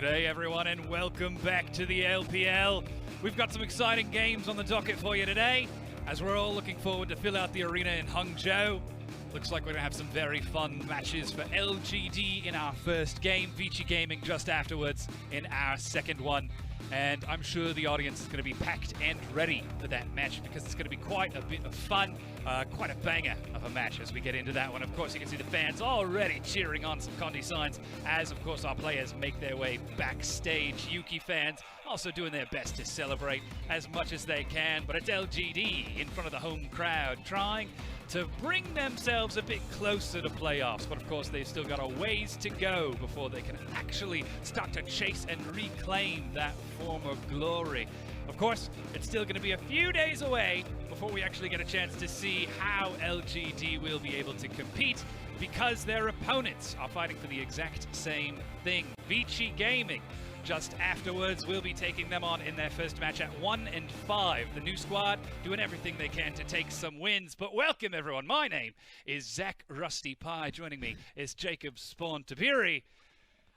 G'day everyone and welcome back to the LPL. We've got some exciting games on the docket for you today, as we're all looking forward to fill out the arena in Hangzhou. Looks like we're gonna have some very fun matches for LGD in our first game, Vici Gaming just afterwards in our second one. And I'm sure the audience is going to be packed and ready for that match because it's going to be quite a bit of fun, quite a banger of a match as we get into that one. Of course, you can see the fans already cheering on some Condi signs as, of course, our players make their way backstage. Yuki fans also doing their best to celebrate as much as they can, but it's LGD in front of the home crowd trying to bring themselves a bit closer to playoffs, but of course they've still got a ways to go before they can actually start to chase and reclaim that former glory. Of course, it's still going to be a few days away before we actually get a chance to see how LGD will be able to compete, because their opponents are fighting for the exact same thing. Vici Gaming just afterwards will be taking them on in their first match at 1-5. The new squad doing everything they can to take some wins. But welcome everyone, my name is Zach Rusty Pie. Joining me is Jacob Spawn Tabiri.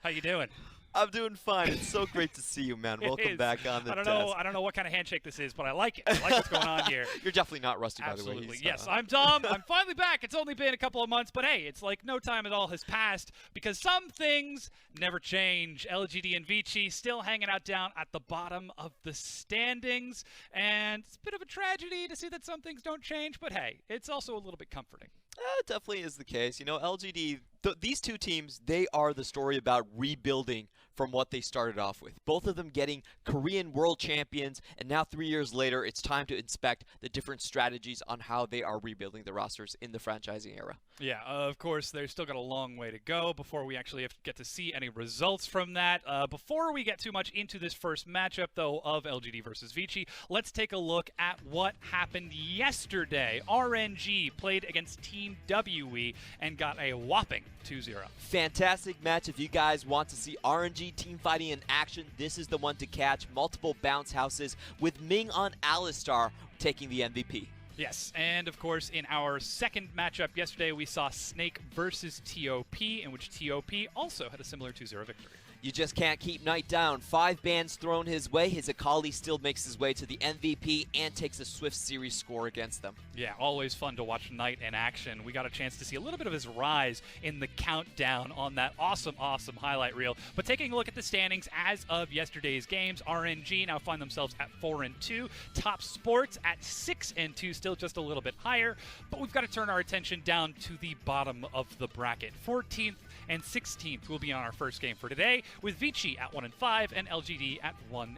How you doing? I'm doing fine. It's so great to see you, man. Welcome back on the desk. I don't know what kind of handshake this is, but I like it. I like what's going on here. You're definitely not Rusty, by the way. Absolutely. Yes, I'm Tahm. I'm finally back. It's only been a couple of months, but hey, it's like no time at all has passed because some things never change. LGD and Vici still hanging out down at the bottom of the standings, and it's a bit of a tragedy to see that some things don't change, but hey, it's also a little bit comforting. It definitely is the case. You know, LGD, these two teams, they are the story about rebuilding from what they started off with. Both of them getting Korean world champions, and now 3 years later, it's time to inspect the different strategies on how they are rebuilding the rosters in the franchising era. Yeah, of course, they've still got a long way to go before we actually get to see any results from that. Before we get too much into this first matchup, though, of LGD versus Vici, let's take a look at what happened yesterday. RNG played against Team WE and got a whopping 2-0. Fantastic match. If you guys want to see RNG team fighting in action, this is the one to catch. Multiple bounce houses with Ming on Alistar taking the MVP. Yes, and of course, in our second matchup yesterday, we saw Snake versus TOP, in which TOP also had a similar 2-0 victory. You just can't keep Knight down. 5 bans thrown his way. His Akali still makes his way to the MVP and takes a swift series score against them. Yeah, always fun to watch Knight in action. We got a chance to see a little bit of his rise in the countdown on that awesome highlight reel. But taking a look at the standings as of yesterday's games, RNG now find themselves at 4-2. Top Sports at 6-2, still just a little bit higher. But we've got to turn our attention down to the bottom of the bracket. 14th and 16th will be on our first game for today, with Vici at 1-5 and LGD at 1-7.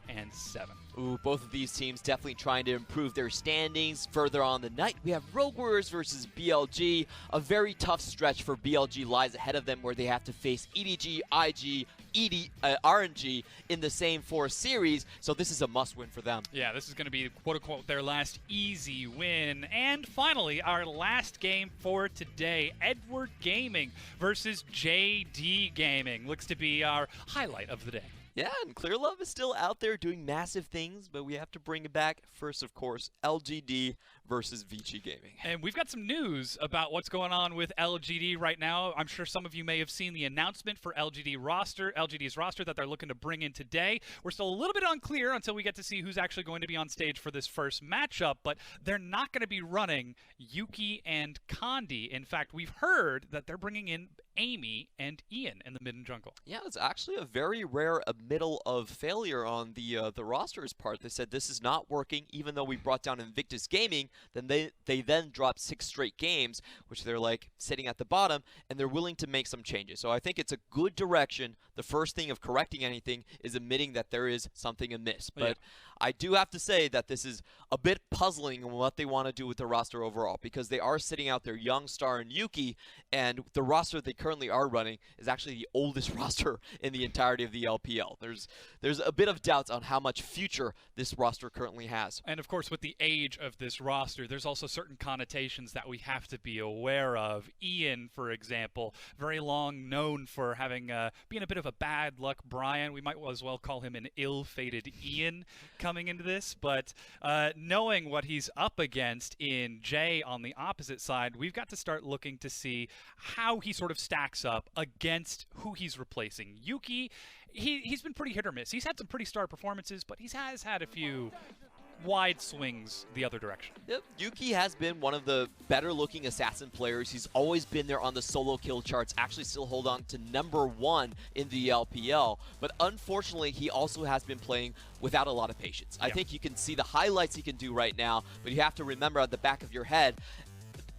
Ooh, both of these teams definitely trying to improve their standings. Further on the night, we have Rogue Warriors versus BLG. A very tough stretch for BLG lies ahead of them, where they have to face EDG, IG, RNG in the same 4 series, so this is a must-win for them. Yeah, this is going to be, quote-unquote, their last easy win. And finally, our last game for today, Edward Gaming versus JD Gaming. Looks to be our highlight of the day. Yeah, and Clear Love is still out there doing massive things, but we have to bring it back. First, of course, LGD versus Vici Gaming. And we've got some news about what's going on with LGD right now. I'm sure some of you may have seen the announcement for LGD's roster that they're looking to bring in today. We're still a little bit unclear until we get to see who's actually going to be on stage for this first matchup, but they're not going to be running Yuki and Condi. In fact, we've heard that they're bringing in Amy and Ian in the mid and jungle. Yeah, it's actually a very rare middle of failure on the roster's part. They said this is not working, even though we brought down Invictus Gaming. Then they then dropped 6 straight games, which they're like sitting at the bottom, and they're willing to make some changes. So I think it's a good direction. The first thing of correcting anything is admitting that there is something amiss. But yeah, I do have to say that this is a bit puzzling in what they want to do with the roster overall, because they are sitting out their young star in Yuki, and the roster they currently are running is actually the oldest roster in the entirety of the LPL. There's a bit of doubts on how much future this roster currently has. And of course, with the age of this roster, there's also certain connotations that we have to be aware of. Ian, for example, very long known for having being a bit of a bad luck Brian. We might as well call him an ill-fated Ian coming into this. But knowing what he's up against in Jay on the opposite side, we've got to start looking to see how he sort of stacks up against who he's replacing. Yuki, he's been pretty hit or miss. He's had some pretty star performances, but he has had a few wide swings the other direction. Yep. Yuki has been one of the better looking assassin players. He's always been there on the solo kill charts, actually still hold on to #1 in the LPL. But unfortunately, he also has been playing without a lot of patience. I think you can see the highlights he can do right now, but you have to remember at the back of your head,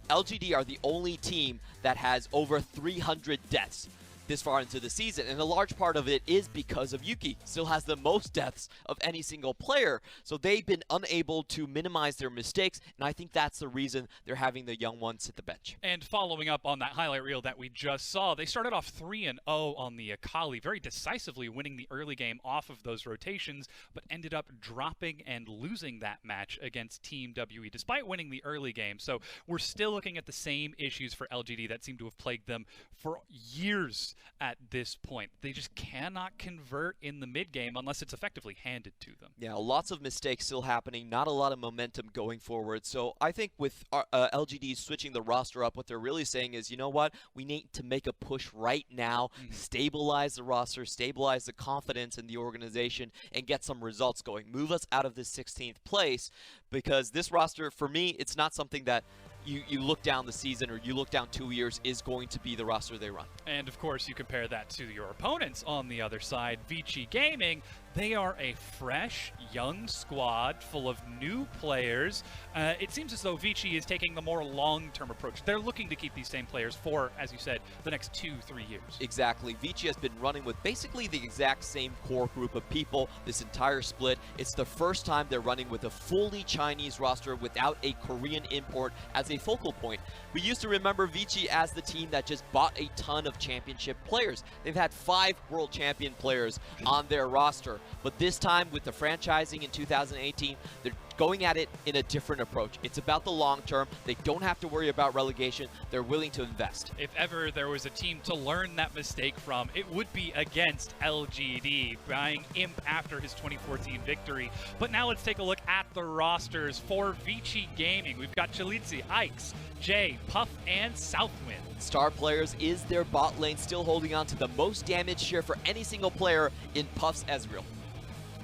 LGD are the only team that has over 300 deaths this far into the season, and a large part of it is because of Yuki. Still has the most deaths of any single player, so they've been unable to minimize their mistakes, and I think that's the reason they're having the young ones sit the bench. And following up on that highlight reel that we just saw, they started off 3-0 on the Akali, very decisively winning the early game off of those rotations, but ended up dropping and losing that match against Team WE, despite winning the early game. So we're still looking at the same issues for LGD that seem to have plagued them for years at this point. They just cannot convert in the mid game unless it's effectively handed to them. Yeah, lots of mistakes still happening, not a lot of momentum going forward. So I think with LGD switching the roster up, what they're really saying is, you know what, we need to make a push right now, stabilize the roster, stabilize the confidence in the organization, and get some results going. Move us out of this 16th place, because this roster, for me, it's not something that you look down the season or you look down 2 years is going to be the roster they run. And of course, you compare that to your opponents on the other side, Vici Gaming. They are a fresh, young squad full of new players. It seems as though Vici is taking the more long-term approach. They're looking to keep these same players for, as you said, the next 2-3 years. Exactly. Vici has been running with basically the exact same core group of people this entire split. It's the first time they're running with a fully Chinese roster without a Korean import as a focal point. We used to remember Vici as the team that just bought a ton of championship players. They've had 5 world champion players on their roster. But this time, with the franchising in 2018, they're going at it in a different approach. It's about the long term. They don't have to worry about relegation. They're willing to invest. If ever there was a team to learn that mistake from, it would be against LGD, buying Imp after his 2014 victory. But now let's take a look at the rosters for Vici Gaming. We've got Chelizi, Ikes, Jay, Puff, and Southwind. Star Players is their bot lane, still holding on to the most damage share for any single player in Puff's Ezreal.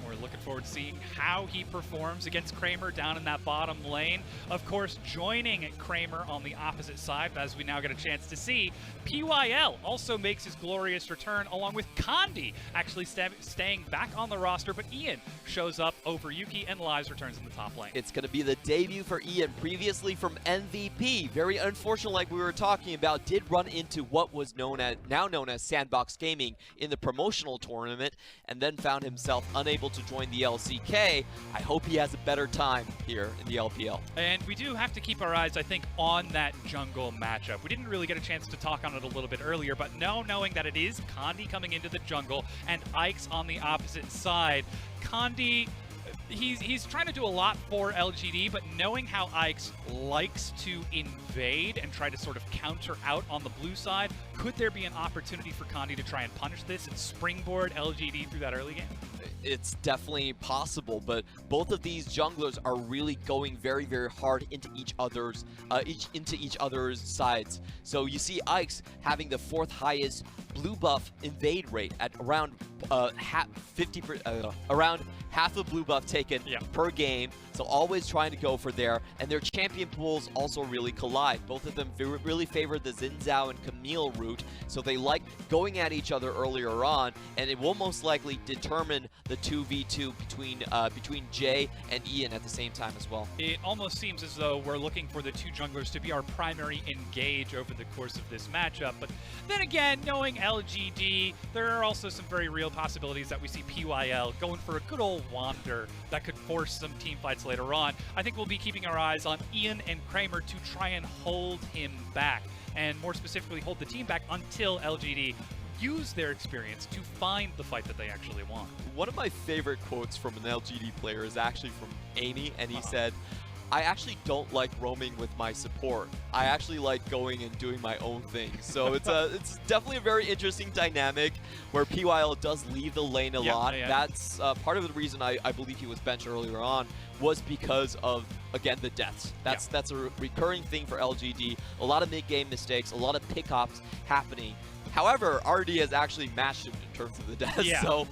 We're looking forward to seeing how he performs against Kramer down in that bottom lane. Of course, joining Kramer on the opposite side, as we now get a chance to see, PYL also makes his glorious return, along with Condi actually staying back on the roster, but Ian shows up over Yuki, and Lives returns in the top lane. It's going to be the debut for Ian, previously from MVP. Very unfortunate, like we were talking about, did run into what was now known as Sandbox Gaming in the promotional tournament, and then found himself unable to join the LCK. I hope he has a better time here in the LPL. And we do have to keep our eyes, I think, on that jungle matchup. We didn't really get a chance to talk on it a little bit earlier, but now knowing that it is Condi coming into the jungle and Ike's on the opposite side, Condi, he's trying to do a lot for LGD, but knowing how Ikes likes to invade and try to sort of counter out on the blue side, could there be an opportunity for Condi to try and punish this and springboard LGD through that early game? It's definitely possible, but both of these junglers are really going very, very hard into each other's sides. So you see Ikes having the 4th highest blue buff invade rate at around around half the blue buff taken per game. So always trying to go for there, and their champion pools also really collide. Both of them really favor the Xin Zhao and Camille route, so they like going at each other earlier on, and it will most likely determine the 2v2 between Jay and Ian at the same time as well. It almost seems as though we're looking for the 2 junglers to be our primary engage over the course of this matchup, but then again, knowing LGD, there are also some very real possibilities that we see PYL going for a good old wander that could force some team fights later on. I think we'll be keeping our eyes on Ian and Kramer to try and hold him back, and more specifically hold the team back until LGD use their experience to find the fight that they actually want. One of my favorite quotes from an LGD player is actually from Amy, and he said, I actually don't like roaming with my support. I actually like going and doing my own thing. So it's definitely a very interesting dynamic where PYL does leave the lane a lot. That's part of the reason I believe he was benched earlier on, was because of, again, the deaths. That's a recurring thing for LGD. A lot of mid-game mistakes, a lot of pick-ups happening. However, RD has actually matched terms of the death. Yeah. So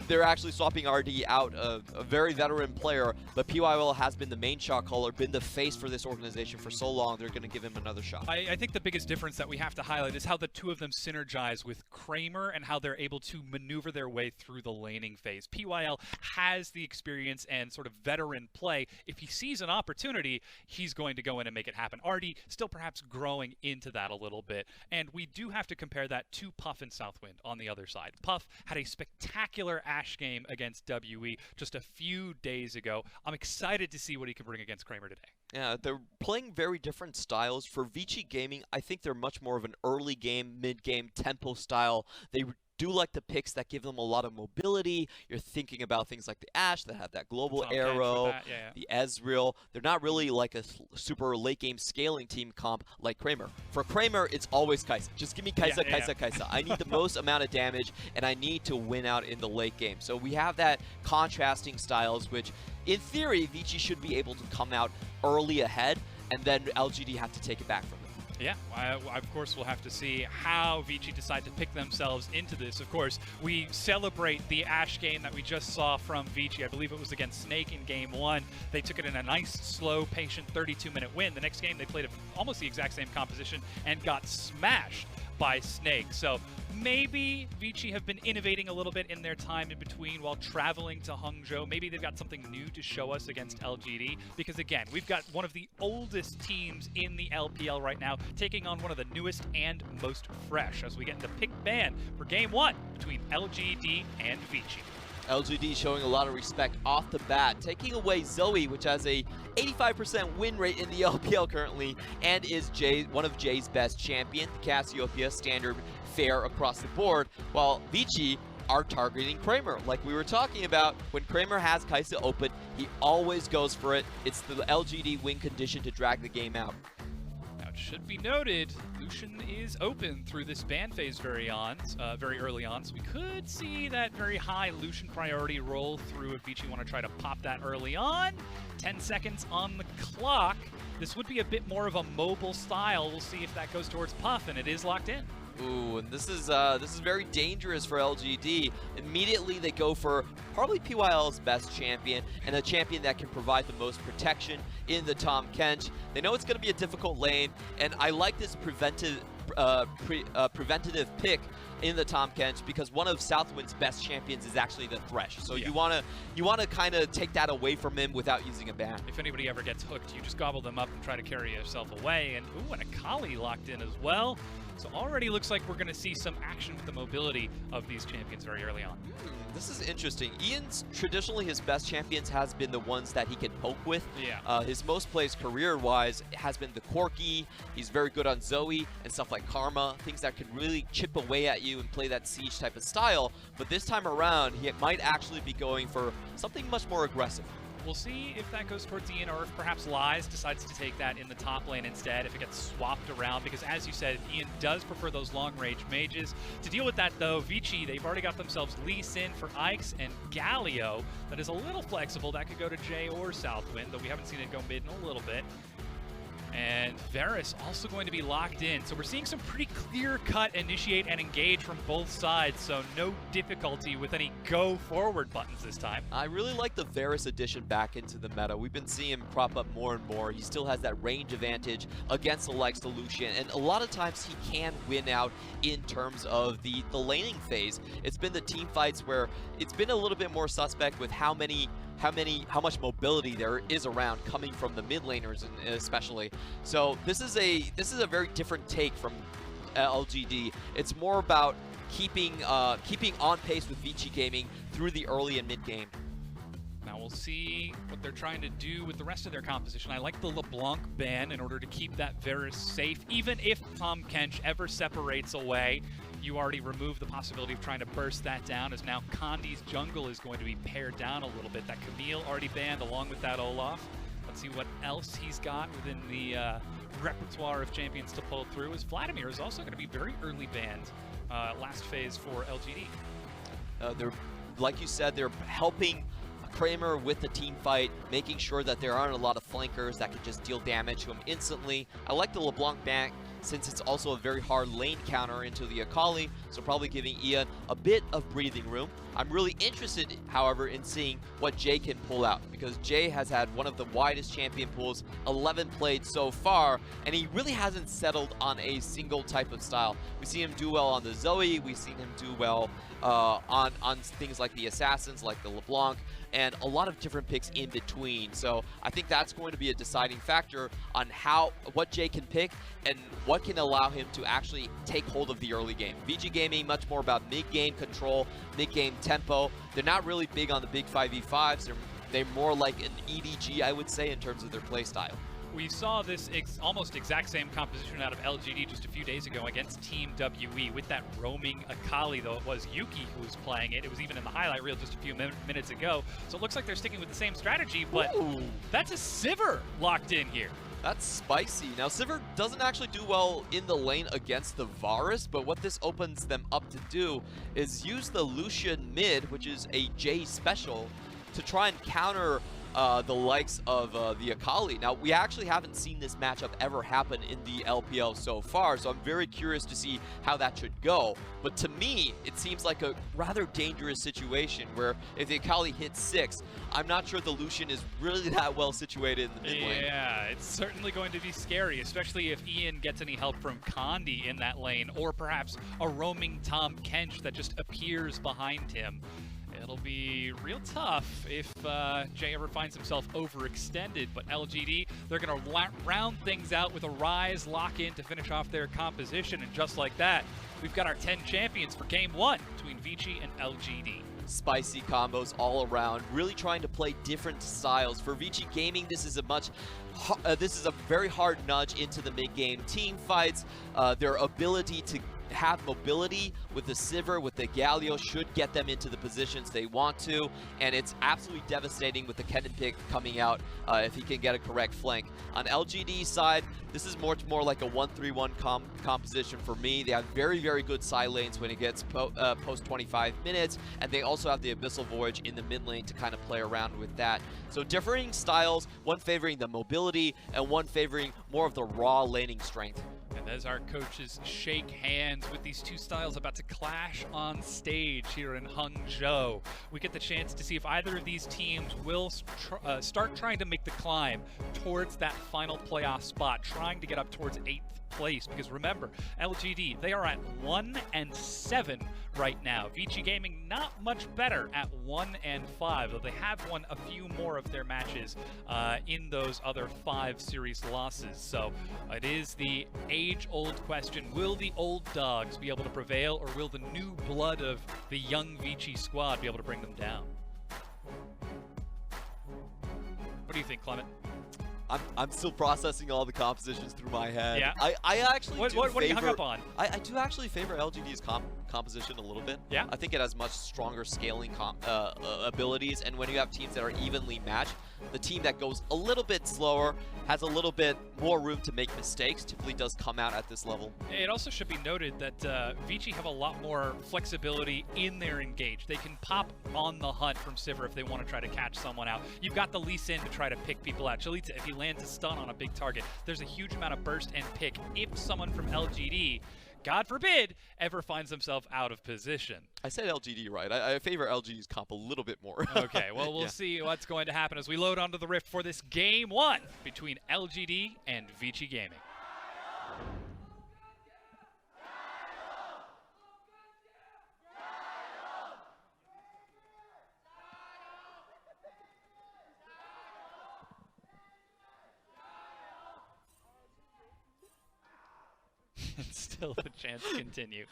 they're actually swapping RD out, a very veteran player, but PYL has been the main shot caller, been the face for this organization for so long. They're going to give him another shot. I think the biggest difference that we have to highlight is how the two of them synergize with Kramer and how they're able to maneuver their way through the laning phase. PYL has the experience and sort of veteran play. If he sees an opportunity, he's going to go in and make it happen. RD still perhaps growing into that a little bit, and we do have to compare that to Puff and Southwind on the other side. Puff had a spectacular Ashe game against WE just a few days ago. I'm excited to see what he can bring against Kramer today. Yeah, they're playing very different styles. For Vici Gaming, I think they're much more of an early game, mid-game tempo style. They do like the picks that give them a lot of mobility. You're thinking about things like the Ashe that have that global arrow, the Ezreal. They're not really like a super late game scaling team comp like Kramer. For Kramer, it's always Kai'Sa. Just give me Kai'Sa, Kai'Sa. I need the most amount of damage, and I need to win out in the late game. So we have that contrasting styles, which in theory, Vici should be able to come out early ahead, and then LGD have to take it back from them. Yeah, of course we'll have to see how Vici decide to pick themselves into this. Of course, we celebrate the Ashe game that we just saw from Vici. I believe it was against Snake in game 1. They took it in a nice, slow, patient 32-minute win. The next game they played almost the exact same composition and got smashed by Snake. So maybe Vici have been innovating a little bit in their time in between while traveling to Hangzhou. Maybe they've got something new to show us against LGD, because again, we've got one of the oldest teams in the LPL right now taking on one of the newest and most fresh as we get into pick ban for game 1 between LGD and Vici. LGD showing a lot of respect off the bat, taking away Zoe, which has a 85% win rate in the LPL currently, and is one of Jay's best champion, Cassiopeia, standard fair across the board, while Vici are targeting Kramer. Like we were talking about, when Kramer has Kai'Sa open, he always goes for it. It's the LGD win condition to drag the game out. It should be noted, Lucian is open through this ban phase very early on, so we could see that very high Lucian priority roll through if Vici want to try to pop that early on. 10 seconds on the clock. This would be a bit more of a mobile style. We'll see if that goes towards Puff, and it is locked in. Ooh, and this is very dangerous for LGD. Immediately they go for probably PYL's best champion, and a champion that can provide the most protection in the Tahm Kench. They know it's going to be a difficult lane, and I like this preventative pick in the Tahm Kench, because one of Southwind's best champions is actually the Thresh. So you wanna kind of take that away from him without using a ban. If anybody ever gets hooked, you just gobble them up and try to carry yourself away. And ooh, and Akali locked in as well. So already looks like we're going to see some action with the mobility of these champions very early on. This is interesting. Ian's traditionally his best champions has been the ones that he can poke with. Yeah. His most plays career-wise has been the Corki. He's very good on Zoe and stuff like Karma, things that can really chip away at you and play that siege type of style. But this time around, he might actually be going for something much more aggressive. We'll see if that goes towards Ian, or if perhaps Ryze decides to take that in the top lane instead, if it gets swapped around, because as you said, Ian does prefer those long-range mages. To deal with that, though, Vici, they've already got themselves Lee Sin for Ike's and Galio. That is a little flexible. That could go to Jay or Southwind, though we haven't seen it go mid in a little bit. And Varus also going to be locked in. So we're seeing some pretty clear-cut initiate and engage from both sides, so no difficulty with any go-forward buttons this time. I really like the Varus addition back into the meta. We've been seeing him prop up more and more. He still has that range advantage against the likes of Lucian, and a lot of times he can win out in terms of the laning phase. It's been the team fights where it's been a little bit more suspect with how much mobility there is around coming from the mid laners, especially. So this is a very different take from LGD. It's more about keeping on pace with Vici Gaming through the early and mid game. Now we'll see what they're trying to do with the rest of their composition. I like the LeBlanc ban in order to keep that Varus safe. Even if Tahm Kench ever separates away, you already remove the possibility of trying to burst that down, as now Condi's jungle is going to be pared down a little bit. That Camille already banned along with that Olaf. Let's see what else he's got within the repertoire of champions to pull through, as Vladimir is also going to be very early banned last phase for LGD. They're, like you said, they're helping Kramer with the team fight, making sure that there aren't a lot of flankers that can just deal damage to him instantly. I like the LeBlanc ban since it's also a very hard lane counter into the Akali, so probably giving Ian a bit of breathing room. I'm really interested, however, in seeing what Jay can pull out, because Jay has had one of the widest champion pools, 11 played so far, and he really hasn't settled on a single type of style. We see him do well on the Zoe, we've seen him do well on things like the Assassins, like the LeBlanc, and a lot of different picks in between. So I think that's going to be a deciding factor on what Jay can pick and what can allow him to actually take hold of the early game. Vici Gaming, much more about mid-game control, mid-game tempo. They're not really big on the big 5v5s. They're more like an EDG, I would say, in terms of their playstyle. We saw this almost exact same composition out of LGD just a few days ago against Team WE with that roaming Akali, though it was Yuki who was playing it. It was even in the highlight reel just a few minutes ago. So it looks like they're sticking with the same strategy, but Ooh. That's a Sivir locked in here. That's spicy. Now, Sivir doesn't actually do well in the lane against the Varus, but what this opens them up to do is use the Lucian mid, which is a J special, to try and counter the likes of the Akali. Now, we actually haven't seen this matchup ever happen in the LPL so far, so I'm very curious to see how that should go. But to me, it seems like a rather dangerous situation where if the Akali hits 6, I'm not sure the Lucian is really that well situated in the mid lane. Yeah, it's certainly going to be scary, especially if Ian gets any help from Condi in that lane, or perhaps a roaming Tahm Kench that just appears behind him. It'll be real tough if Jay ever finds himself overextended, but LGD, they're going to round things out with a Ryze lock-in to finish off their composition, and just like that, we've got our 10 champions for Game 1 between Vici and LGD. Spicy combos all around, really trying to play different styles. For Vici Gaming, this is a very hard nudge into the mid-game team fights. Their ability to have mobility with the Sivir, with the Galio, should get them into the positions they want to, and it's absolutely devastating with the Kennen pick coming out if he can get a correct flank. On LGD side, this is much more like a 1-3-1 composition for me. They have very, very good side lanes when it gets post 25 minutes, and they also have the Abyssal Voyage in the mid lane to kind of play around with that. So differing styles, one favoring the mobility and one favoring more of the raw laning strength. And as our coaches shake hands with these two styles about to clash on stage here in Hangzhou, we get the chance to see if either of these teams will start trying to make the climb towards that final playoff spot, trying to get up towards 8th place. Because remember, LGD, they are at 1-7 right now. Vici Gaming not much better at 1-5, though they have won a few more of their matches in those other 5 series losses. So it is the age-old question, will the old dogs be able to prevail, or will the new blood of the young Vici squad be able to bring them down? What do you think, Clement? I'm still processing all the compositions through my head. Yeah. I actually what are you hung up on? I do actually favor LGD's composition a little bit. Yeah. I think it has much stronger scaling abilities, and when you have teams that are evenly matched, the team that goes a little bit slower, has a little bit more room to make mistakes, typically does come out at this level. It also should be noted that Vici have a lot more flexibility in their engage. They can pop on the hunt from Sivir if they want to try to catch someone out. You've got the Lee Sin to try to pick people out. Chelizi, if he lands a stun on a big target, there's a huge amount of burst and pick if someone from LGD, God forbid, ever finds himself out of position. I said LGD right. I favor LGD's comp a little bit more. Okay, well, we'll see what's going to happen as we load onto the Rift for this Game 1 between LGD and Vici Gaming. Still a chance to continue.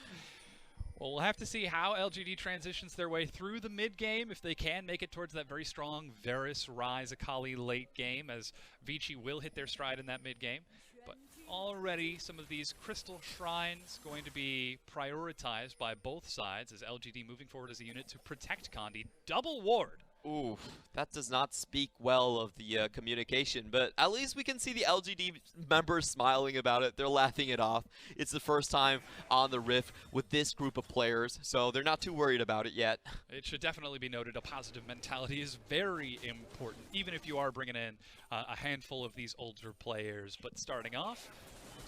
Well, we'll have to see how LGD transitions their way through the mid game, if they can make it towards that very strong Varus, Ryze, Akali late game, as Vici will hit their stride in that mid game. But already some of these crystal shrines going to be prioritized by both sides, as LGD moving forward as a unit to protect Condi. Double ward. Ooh, that does not speak well of the communication, but at least we can see the LGD members smiling about it. They're laughing it off. It's the first time on the Rift with this group of players, so they're not too worried about it yet. It should definitely be noted, a positive mentality is very important, even if you are bringing in a handful of these older players. But starting off,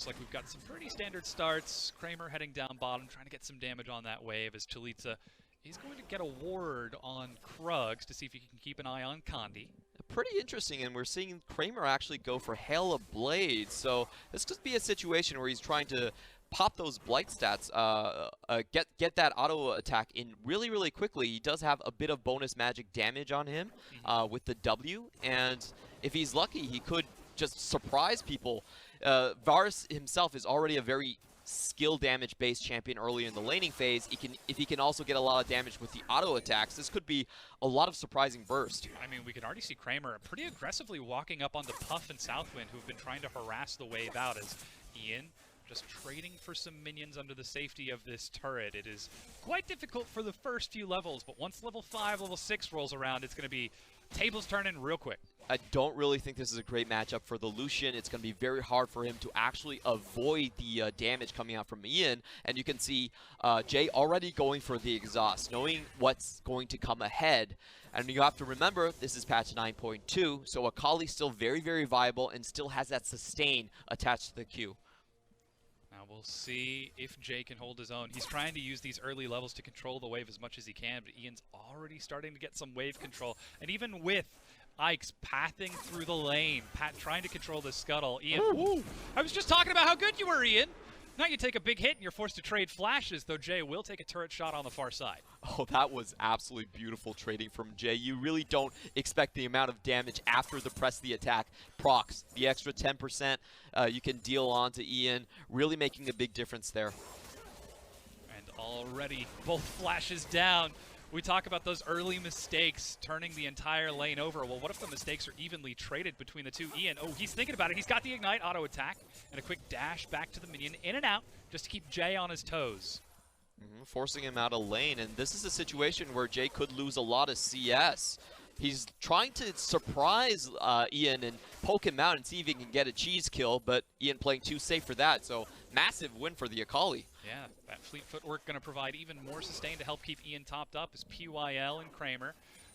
Looks like we've got some pretty standard starts. Kramer heading down bottom, trying to get some damage on that wave as Chelizi is going to get a ward on Krugs to see if he can keep an eye on Condi. Pretty interesting, and we're seeing Kramer actually go for Hail of Blades, so this could be a situation where he's trying to pop those blight stats, get that auto attack in really quickly. He does have a bit of bonus magic damage on him with the W, and if he's lucky, he could just surprise people. Varus himself is already a very skill damage based champion early in the laning phase. If he can also get a lot of damage with the auto attacks, this could be a lot of surprising burst. I mean, we can already see Kramer pretty aggressively walking up onto Puff and Southwind, who've been trying to harass the wave out, as Ian just trading for some minions under the safety of this turret. It is quite difficult for the first few levels, but once level 5, level 6 rolls around, it's going to be tables turning real quick. I don't really think this is a great matchup for the Lucian. It's going to be very hard for him to actually avoid the damage coming out from Ian. And you can see Jay already going for the exhaust, knowing what's going to come ahead. And you have to remember, this is patch 9.2, so Akali's still very viable and still has that sustain attached to the Q. Now we'll see if Jay can hold his own. He's trying to use these early levels to control the wave as much as he can, but Ian's already starting to get some wave control. And even with Ike's pathing through the lane, trying to control the scuttle, Ian, ooh, I was just talking about how good you were, Ian. Now you take a big hit and you're forced to trade flashes, though Jay will take a turret shot on the far side. Oh, that was absolutely beautiful trading from Jay. You really don't expect the amount of damage after the press of the attack procs. The extra 10% you can deal on to Ian, really making a big difference there. And already both flashes down. We talk about those early mistakes turning the entire lane over. Well, what if the mistakes are evenly traded between the two? Ian, oh, he's thinking about it. He's got the Ignite auto attack and a quick dash back to the minion, in and out, just to keep Jay on his toes. Forcing him out of lane, and this is a situation where Jay could lose a lot of CS. He's trying to surprise Ian and poke him out and see if he can get a cheese kill, but Ian playing too safe for that, so massive win for the Akali. Yeah, that fleet footwork going to provide even more sustain to help keep Ian topped up as PYL and Kramer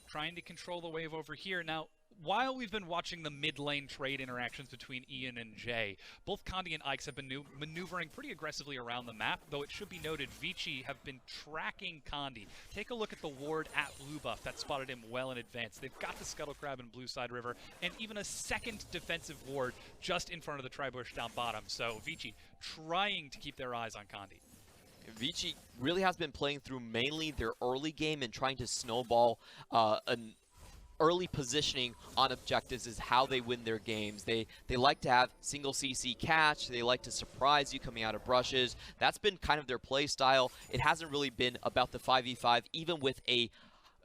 trying to control the wave over here. Now, while we've been watching the mid-lane trade interactions between Ian and Jay, both Condi and Ikes have been maneuvering pretty aggressively around the map, though it should be noted Vici have been tracking Condi. Take a look at the ward at blue buff that spotted him well in advance. They've got the Scuttle Crab in Blue Side River, and even a second defensive ward just in front of the Tribush down bottom. So Vici trying to keep their eyes on Condi. Vici really has been playing through mainly their early game and trying to snowball an early positioning on objectives is how they win their games. They like to have single CC catch. They like to surprise you coming out of brushes. That's been kind of their play style. It hasn't really been about the 5v5, even with a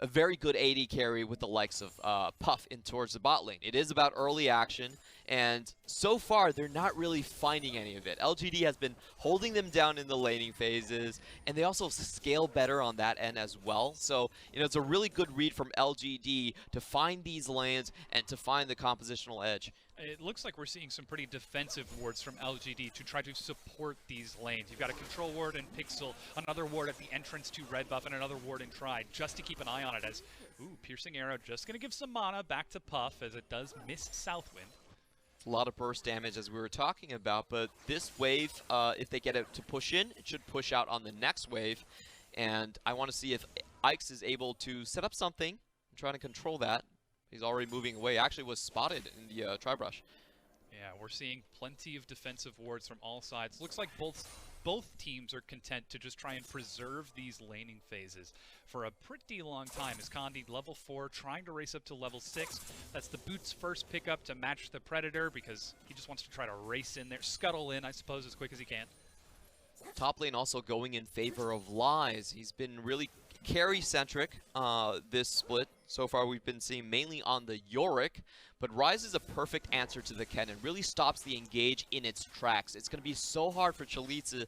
very good AD carry with the likes of Puff in towards the bot lane. It is about early action, and so far they're not really finding any of it. LGD has been holding them down in the laning phases, and they also scale better on that end as well. So, you know, it's a really good read from LGD to find these lanes and to find the compositional edge. It looks like we're seeing some pretty defensive wards from LGD to try to support these lanes. You've got a control ward in Pixel, another ward at the entrance to red buff, and another ward in Tri, just to keep an eye on it as, ooh, Piercing Arrow just going to give some mana back to Puff as it does miss Southwind. A lot of burst damage as we were talking about, but this wave, if they get it to push in, it should push out on the next wave. And I want to see if Ikes is able to set up something and trying to control that. He's already moving away. Actually was spotted in the Tri-Brush. Yeah, we're seeing plenty of defensive wards from all sides. Looks like both teams are content to just try and preserve these laning phases for a pretty long time. As Condi, level 4, trying to race up to level 6. That's the Boots' first pickup to match the Predator because he just wants to try to race in there, scuttle in, I suppose, as quick as he can. Top lane also going in favor of Lies. He's been really carry-centric this split. So far we've been seeing mainly on the Yorick, but Ryze is a perfect answer to the Kennen. Really stops the engage in its tracks. It's going to be so hard for Chelizi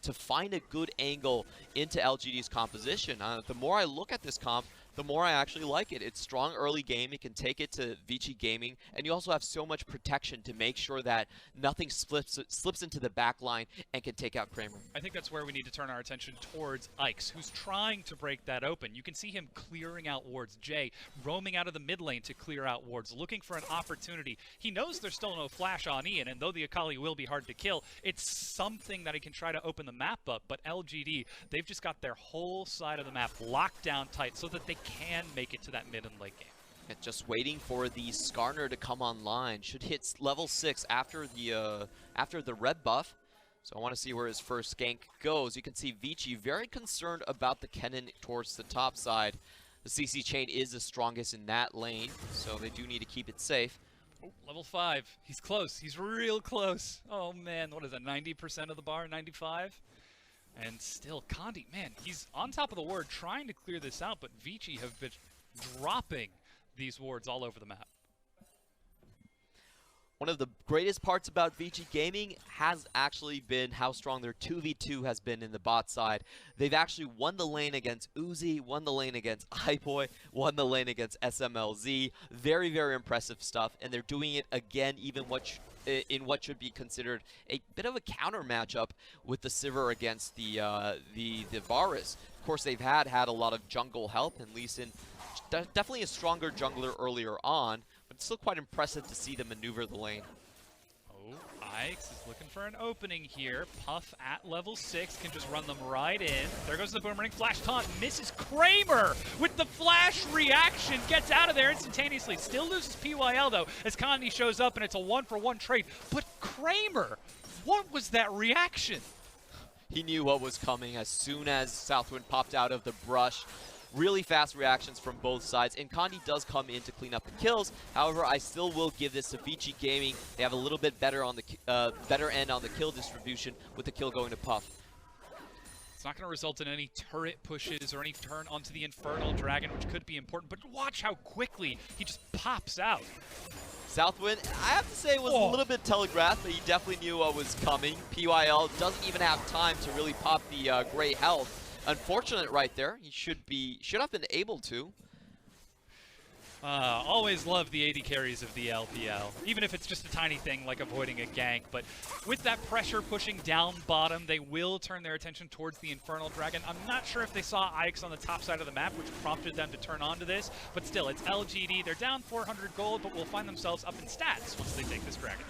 to find a good angle into LGD's composition. The more I look at this comp, the more I actually like it. It's strong early game. It can take it to Vici Gaming, and you also have so much protection to make sure that nothing slips into the back line and can take out Kramer. I think that's where we need to turn our attention towards Ikes, who's trying to break that open. You can see him clearing out wards. Jay roaming out of the mid lane to clear out wards, looking for an opportunity. He knows there's still no flash on Ian, and though the Akali will be hard to kill, it's something that he can try to open the map up. But LGD, they've just got their whole side of the map locked down tight so that they can make it to that mid and late game. And just waiting for the Skarner to come online. Should hit level 6 after the red buff. So I want to see where his first gank goes. You can see Vici very concerned about the Kennen towards the top side. The CC chain is the strongest in that lane, so they do need to keep it safe. Oh, level 5. He's close. He's real close. Oh man, what is that, 90% of the bar? 95? And still, Condi, man, he's on top of the ward trying to clear this out, but Vici have been dropping these wards all over the map. One of the greatest parts about Vici Gaming has actually been how strong their 2v2 has been in the bot side. They've actually won the lane against Uzi, won the lane against iBoy, won the lane against SMLZ. Very, very impressive stuff, and they're doing it again even in what should be considered a bit of a counter matchup with the Sivir against the Varus. Of course, they've had a lot of jungle help, and Lucian definitely a stronger jungler earlier on, but it's still quite impressive to see them maneuver the lane. Oh, Ikes is looking for an opening here. Puff at level 6 can just run them right in. There goes the boomerang. Flash taunt misses Kramer with the flash reaction. Gets out of there instantaneously. Still loses PYL though as Condi shows up and it's a 1-for-1 trade. But Kramer, what was that reaction? He knew what was coming as soon as Southwind popped out of the brush. Really fast reactions from both sides, and Condi does come in to clean up the kills. However, I still will give this to Vici Gaming. They have a little bit better on the better end on the kill distribution with the kill going to Puff. It's not going to result in any turret pushes or any turn onto the Infernal Dragon, which could be important, but watch how quickly he just pops out. Southwind, I have to say, was a little bit telegraphed, but he definitely knew what was coming. PYL doesn't even have time to really pop the gray health. Unfortunate right there. He should have been able to. Always love the AD carries of the LPL, even if it's just a tiny thing like avoiding a gank. But with that pressure pushing down bottom, they will turn their attention towards the Infernal Dragon. I'm not sure if they saw Ikes on the top side of the map, which prompted them to turn onto this, but still, it's LGD. They're down 400 gold, but will find themselves up in stats once they take this dragon.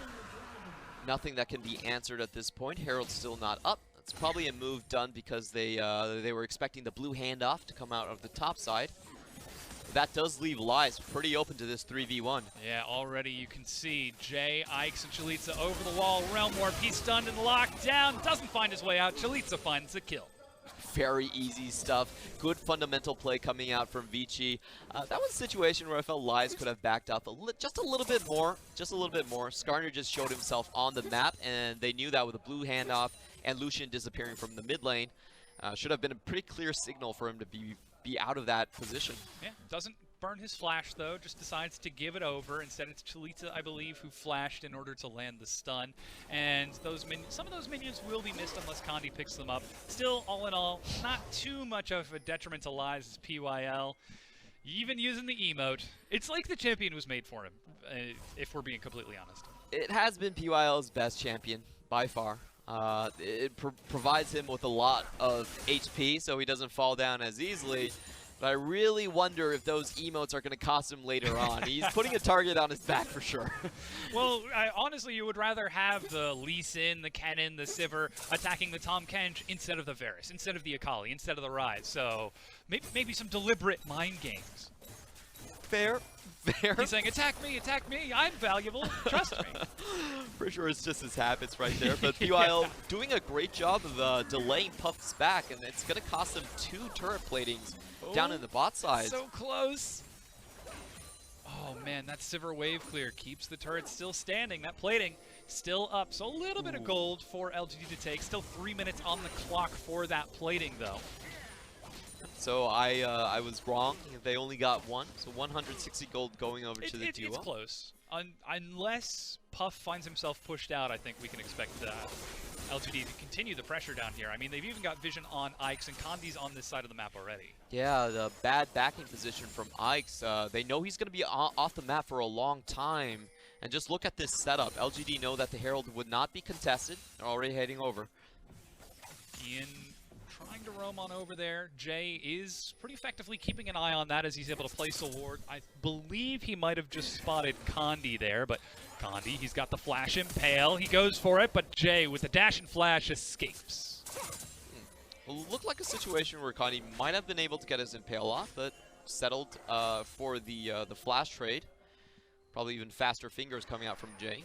Nothing that can be answered at this point. Herald's still not up. It's probably a move done because they were expecting the blue handoff to come out of the top side. That does leave Ryze pretty open to this 3v1. Yeah, already you can see Jay, Ikes, and Chelizi over the wall. Realm Warp, he's stunned and locked down. Doesn't find his way out. Chelizi finds the kill. Very easy stuff. Good fundamental play coming out from Vici. That was a situation where I felt Ryze could have backed up just a little bit more. Just a little bit more. Skarner just showed himself on the map, and they knew that with a blue handoff and Lucian disappearing from the mid lane. Should have been a pretty clear signal for him to be out of that position. Yeah, doesn't burn his flash though, just decides to give it over. Instead it's Chelizi, I believe, who flashed in order to land the stun. And some of those minions will be missed unless Condi picks them up. Still, all in all, not too much of a detriment to Ryze's PYL. Even using the emote, it's like the champion was made for him, if we're being completely honest. It has been PYL's best champion, by far. It provides him with a lot of HP, so he doesn't fall down as easily. But I really wonder if those emotes are going to cost him later on. He's putting a target on his back for sure. Well, honestly, you would rather have the Lee Sin, the Kennen, the Sivir attacking the Tahm Kench instead of the Varus, instead of the Akali, instead of the Ryze. So maybe some deliberate mind games. Fair. He's saying, attack me, I'm valuable, trust me. For sure it's just his habits right there, but PYL doing a great job of delaying Puff's back, and it's going to cost him 2 turret platings down in the bot side. So close. Oh man, that Sivir wave clear keeps the turret still standing, that plating still up. So a little bit of gold for LGD to take, still 3 minutes on the clock for that plating though. So I was wrong. They only got 1, so 160 gold going over to the duo. It's close. Unless Puff finds himself pushed out, I think we can expect LGD to continue the pressure down here. I mean, they've even got vision on Ike's, and Condi's on this side of the map already. Yeah, the bad backing position from Ike's. They know he's going to be off the map for a long time. And just look at this setup. LGD know that the Herald would not be contested. They're already heading over. Ian trying to roam on over there. Jay is pretty effectively keeping an eye on that as he's able to place a ward. I believe he might have just spotted Condi there, but Condi, he's got the flash impale. He goes for it, but Jay with the dash and flash escapes. Well, it looked like a situation where Condi might have been able to get his impale off, but settled for the flash trade. Probably even faster fingers coming out from Jay.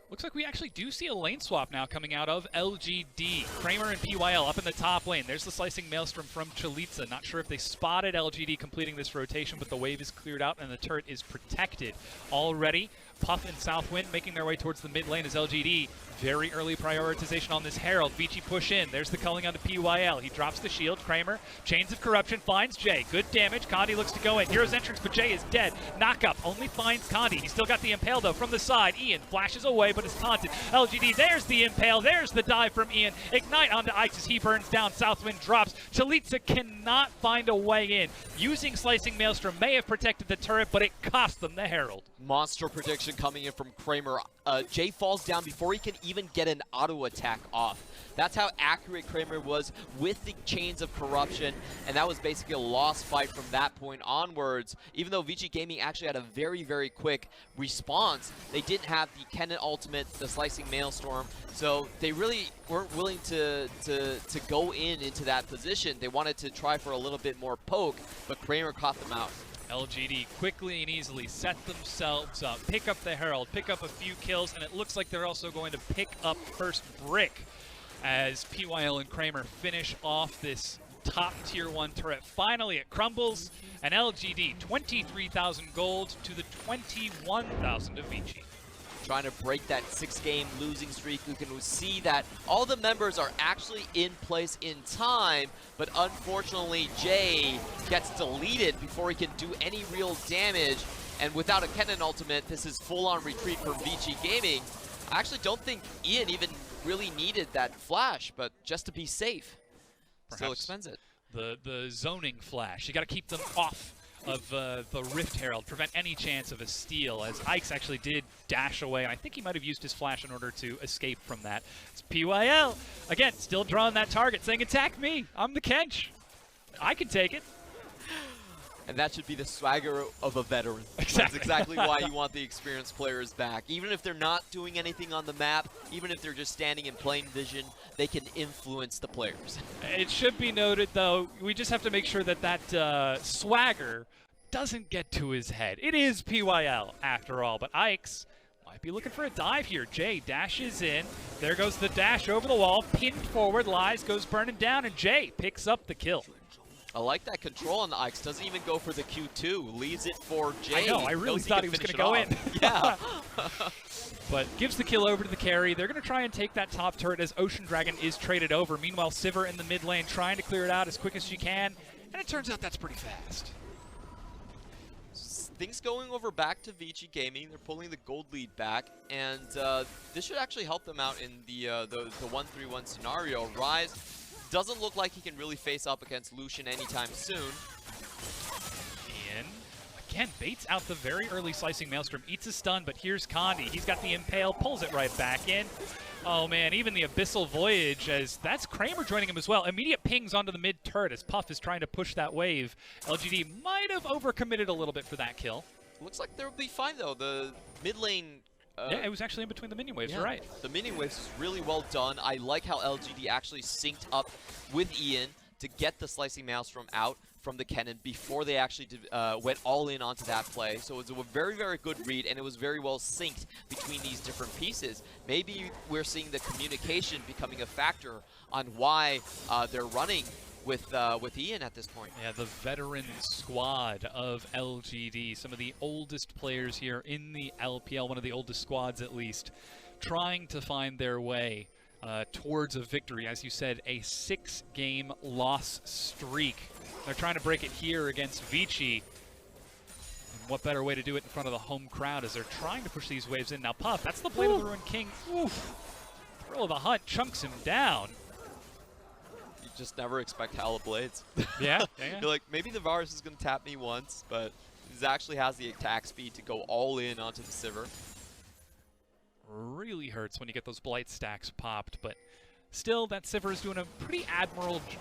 Looks like we actually do see a lane swap now coming out of LGD. Kramer and PYL up in the top lane. There's the slicing maelstrom from Chelizi. Not sure if they spotted LGD completing this rotation, but the wave is cleared out and the turret is protected already. Puff and Southwind making their way towards the mid lane as LGD. Very early prioritization on this Herald. Vici push in. There's the culling onto PYL. He drops the shield. Kramer, Chains of Corruption, finds Jay. Good damage. Condi looks to go in. Hero's entrance, but Jay is dead. Knockup only finds Condi. He's still got the impale, though, from the side. Ian flashes away, but is taunted. LGD, there's the impale. There's the dive from Ian. Ignite onto Ike's as he burns down. Southwind drops. Chelizi cannot find a way in. Using Slicing Maelstrom may have protected the turret, but it cost them the Herald. Monster prediction coming in from Kramer. Jay falls down before he can even get an auto attack off. That's how accurate Kramer was with the Chains of Corruption, and that was basically a lost fight from that point onwards. Even though Vici Gaming actually had a very, very quick response, they didn't have the Kennen ultimate, the Slicing Maelstrom, so they really weren't willing to go into that position. They wanted to try for a little bit more poke, but Kramer caught them out. LGD quickly and easily set themselves up, pick up the Herald, pick up a few kills, and it looks like they're also going to pick up first brick as PYL and Kramer finish off this top tier 1 turret. Finally it crumbles, and LGD 23,000 gold to the 21,000 of Vici. Trying to break that 6-game losing streak. You can see that all the members are actually in place in time, but unfortunately Jay gets deleted before he can do any real damage, and without a Kennen ultimate, this is full-on retreat for Vici Gaming. I actually don't think Ian even really needed that flash, but just to be safe, still expends it. The zoning flash, you got to keep them off of the Rift Herald, prevent any chance of a steal, as Ike's actually did dash away, and I think he might have used his flash in order to escape from that. It's PYL, again, still drawing that target, saying, attack me, I'm the Kench. I can take it. And that should be the swagger of a veteran. Exactly. That's exactly why you want the experienced players back. Even if they're not doing anything on the map, even if they're just standing in plain vision, they can influence the players. It should be noted, though, we just have to make sure that that swagger doesn't get to his head. It is PYL, after all, but Ike's might be looking for a dive here. Jay dashes in. There goes the dash over the wall, pinned forward. Lies goes burning down, and Jay picks up the kill. I like that control on the Ike's. Doesn't even go for the Q2. Leaves it for Jay. I know, I really thought he was going to go in. Yeah. But gives the kill over to the carry. They're going to try and take that top turret as Ocean Dragon is traded over. Meanwhile, Sivir in the mid lane trying to clear it out as quick as she can. And it turns out that's pretty fast. Things going over back to Vici Gaming. They're pulling the gold lead back. And this should actually help them out in the 1-3-1 scenario. Ryze doesn't look like he can really face up against Lucian anytime soon. Ian, again, baits out the very early Slicing Maelstrom, eats a stun, but here's Condi. He's got the impale, pulls it right back in. Oh man, even the Abyssal Voyage, as that's Kramer joining him as well. Immediate pings onto the mid turret as Puff is trying to push that wave. LGD might have overcommitted a little bit for that kill. Looks like they'll be fine though. The mid lane... yeah, it was actually in between the minion waves, you're right. The minion waves is really well done. I like how LGD actually synced up with Ian to get the Slicing Maelstrom out from the Kennen before they actually went all in onto that play. So it was a very, very good read, and it was very well synced between these different pieces. Maybe we're seeing the communication becoming a factor on why they're running with Ian at this point. Yeah, the veteran squad of LGD, some of the oldest players here in the LPL, one of the oldest squads at least, trying to find their way towards a victory. As you said, a 6-game loss streak. They're trying to break it here against Vici. And what better way to do it in front of the home crowd as they're trying to push these waves in. Now Puff, that's the Blade of the Ruined King. Oof. Thrill of the Hunt chunks him down. You just never expect Halla Blades. Yeah. You're like, maybe the Varus is going to tap me once, but he actually has the attack speed to go all in onto the Sivir. Really hurts when you get those Blight stacks popped, but still, that Sivir is doing a pretty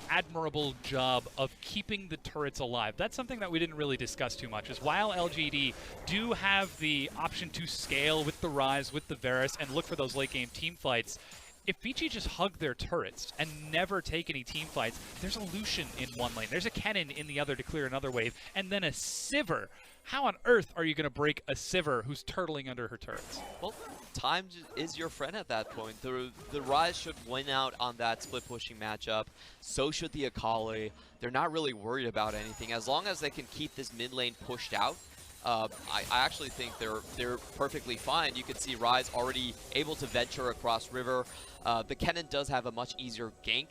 admirable job of keeping the turrets alive. That's something that we didn't really discuss too much, is while LGD do have the option to scale with the Ryze, with the Varus, and look for those late-game team fights, if Vici just hug their turrets and never take any team fights, there's a Lucian in one lane, there's a Kennen in the other to clear another wave, and then a Sivir. How on earth are you going to break a Sivir who's turtling under her turrets? Well, time is your friend at that point. The Ryze should win out on that split pushing matchup. So should the Akali. They're not really worried about anything. As long as they can keep this mid lane pushed out, I actually think they're perfectly fine. You can see Ryze already able to venture across river. The Kennen does have a much easier gank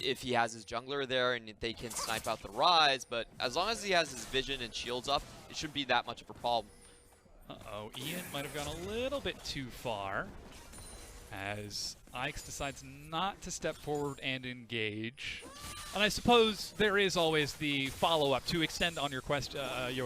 if he has his jungler there and they can snipe out the Ryze, but as long as he has his vision and shields up, it shouldn't be that much of a problem. Uh-oh, Ian might have gone a little bit too far as Ix decides not to step forward and engage. And I suppose there is always the follow-up to extend on your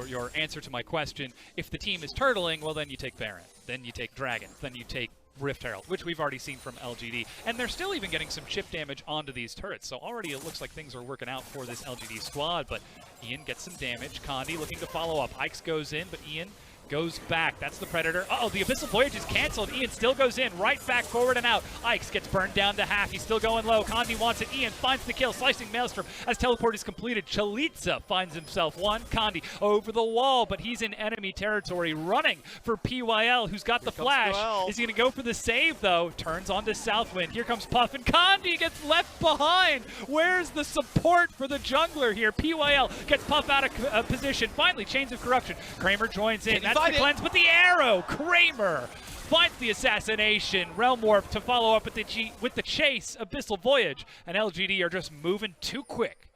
your answer to my question. If the team is turtling, well then you take Baron, then you take Dragon, then you take Rift Herald, which we've already seen from LGD. And they're still even getting some chip damage onto these turrets, so already it looks like things are working out for this LGD squad, but Ian gets some damage. Condi looking to follow up. Ix goes in, but Ian goes back. That's the Predator. Uh-oh, the Abyssal Voyage is canceled. Ian still goes in, right back, forward and out. Ix gets burned down to half. He's still going low. Condi wants it. Ian finds the kill. Slicing Maelstrom as teleport is completed. Chelizi finds himself one. Condi over the wall, but he's in enemy territory running for PYL, who's got the flash. Is he going to go for the save, though? Turns onto Southwind. Here comes Puff, and Condi gets left behind. Where's the support for the jungler here? PYL gets Puff out of position. Finally, Chains of Corruption. Kramer joins in. That's the cleanse, but the arrow! Kramer finds the assassination. Realm Warp to follow up with the chase. Abyssal Voyage and LGD are just moving too quick.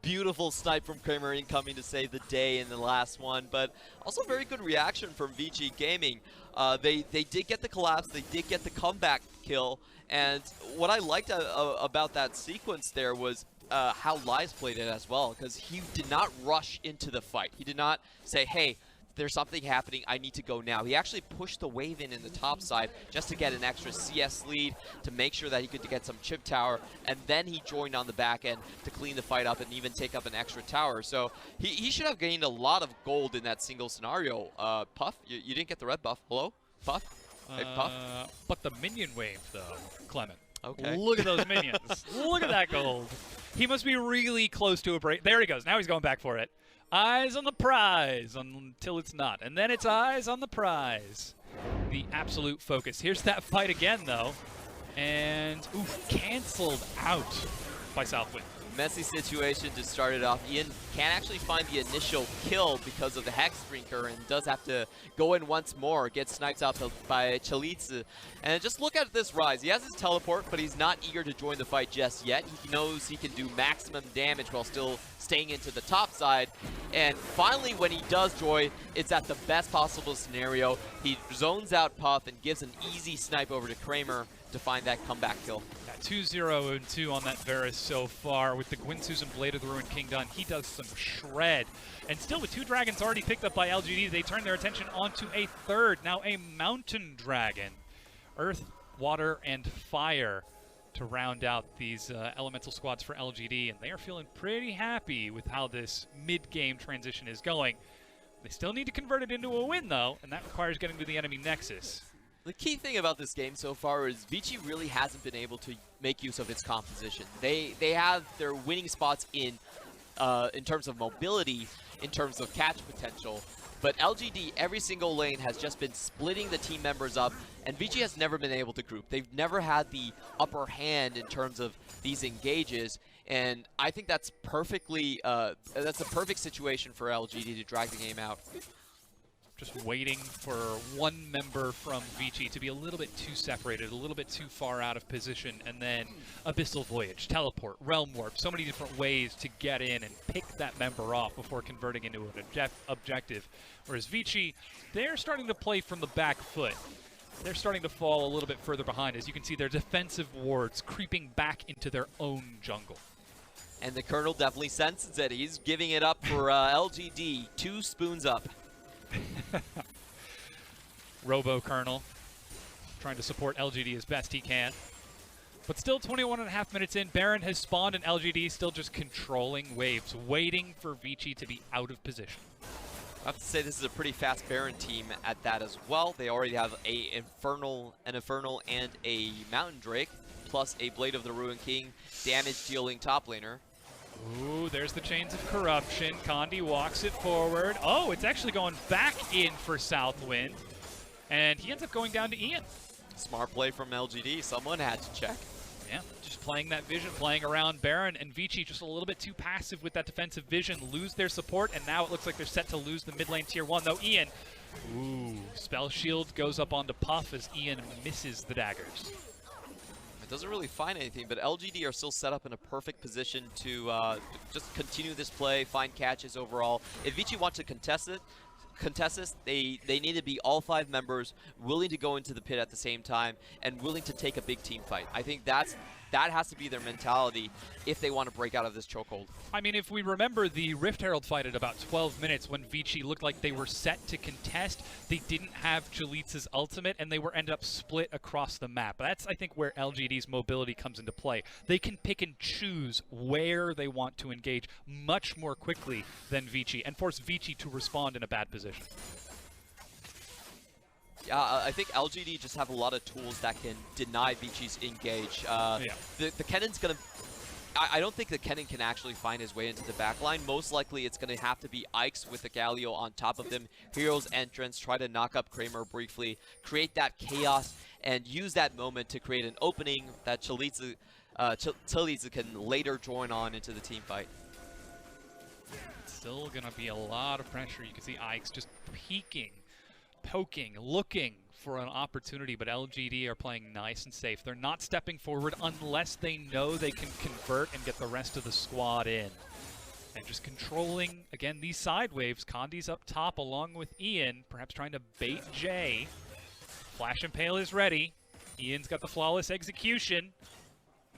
Beautiful snipe from Kramer incoming to save the day in the last one, but also very good reaction from Vici Gaming. They did get the collapse, they did get the comeback kill, and what I liked about that sequence there was how Ryze played it as well, because he did not rush into the fight. He did not say, hey, there's something happening, I need to go now. He actually pushed the wave in the top side just to get an extra CS lead, to make sure that he could get some chip tower, and then he joined on the back end to clean the fight up and even take up an extra tower. So he should have gained a lot of gold in that single scenario. Puff, you didn't get the red buff. Hello? Puff? Hey, Puff? But the minion wave, though, Clement. Okay. Look at those minions. Look at that gold. He must be really close to a break. There he goes. Now he's going back for it. Eyes on the prize until it's not. And then it's eyes on the prize. The absolute focus. Here's that fight again, though. And, oof, canceled out by Southwind. Messy situation to start it off. Ian can't actually find the initial kill because of the Hex Drinker and does have to go in once more. Gets sniped out by Chelizi. And just look at this Ryze. He has his teleport, but he's not eager to join the fight just yet. He knows he can do maximum damage while still staying into the top side. And finally, when he does join, it's at the best possible scenario. He zones out Puff and gives an easy snipe over to Kramer to find that comeback kill. 2-0-2 on that Varus so far with the Gwynsu's and Blade of the Ruined King done. He does some shred. And still with 2 dragons already picked up by LGD, they turn their attention onto a third, now a mountain dragon. Earth, water, and fire to round out these elemental squads for LGD, and they are feeling pretty happy with how this mid-game transition is going. They still need to convert it into a win, though, and that requires getting to the enemy nexus. The key thing about this game so far is Vici really hasn't been able to make use of its composition. They have their winning spots in terms of mobility, in terms of catch potential, but LGD, every single lane, has just been splitting the team members up, and Vici has never been able to group. They've never had the upper hand in terms of these engages, and I think that's perfectly, that's a perfect situation for LGD to drag the game out. Just waiting for one member from Vici to be a little bit too separated, a little bit too far out of position, and then Abyssal Voyage, Teleport, Realm Warp, so many different ways to get in and pick that member off before converting into an objective. Whereas Vici, they're starting to play from the back foot. they're starting to fall a little bit further behind. As you can see, their defensive wards creeping back into their own jungle. And the Colonel definitely senses it. He's giving it up for LGD. 2 spoons up. Robo Colonel trying to support LGD as best he can. But still 21.5 minutes in, Baron has spawned and LGD still just controlling waves, waiting for Vici to be out of position. I have to say this is a pretty fast Baron team at that as well. They already have an Infernal, and a Mountain Drake, plus a Blade of the Ruin King, damage-dealing top laner. Ooh, there's the Chains of Corruption. Condi walks it forward. Oh, it's actually going back in for Southwind. And he ends up going down to Ian. Smart play from LGD. Someone had to check. Yeah, just playing that vision, playing around Baron, and Vici just a little bit too passive with that defensive vision, lose their support, and now it looks like they're set to lose the mid lane tier 1, though Ian, ooh, Spell Shield goes up onto Puff as Ian misses the daggers. It doesn't really find anything, but LGD are still set up in a perfect position to just continue this play, find catches overall. If Vici wants to contest this, they need to be all 5 members willing to go into the pit at the same time and willing to take a big team fight. I think that has to be their mentality if they want to break out of this chokehold. I mean, if we remember the Rift Herald fight at about 12 minutes when Vici looked like they were set to contest, they didn't have Chelizi's ultimate and they ended up split across the map. That's, I think, where LGD's mobility comes into play. They can pick and choose where they want to engage much more quickly than Vici and force Vici to respond in a bad position. Yeah, I think LGD just have a lot of tools that can deny Vici's engage. The Kennen's going to... I don't think the Kennen can actually find his way into the backline. Most likely it's going to have to be Ike's with the Galio on top of them. Hero's entrance, try to knock up Kramer briefly, create that chaos, and use that moment to create an opening that Chelizi can later join on into the team fight. Still going to be a lot of pressure. You can see Ike's just peeking, poking, looking for an opportunity, but LGD are playing nice and safe. They're not stepping forward unless they know they can convert and get the rest of the squad in. And just controlling, again, these side waves. Condi's up top along with Ian, perhaps trying to bait Jay. Flash Impale is ready. Ian's got the flawless execution.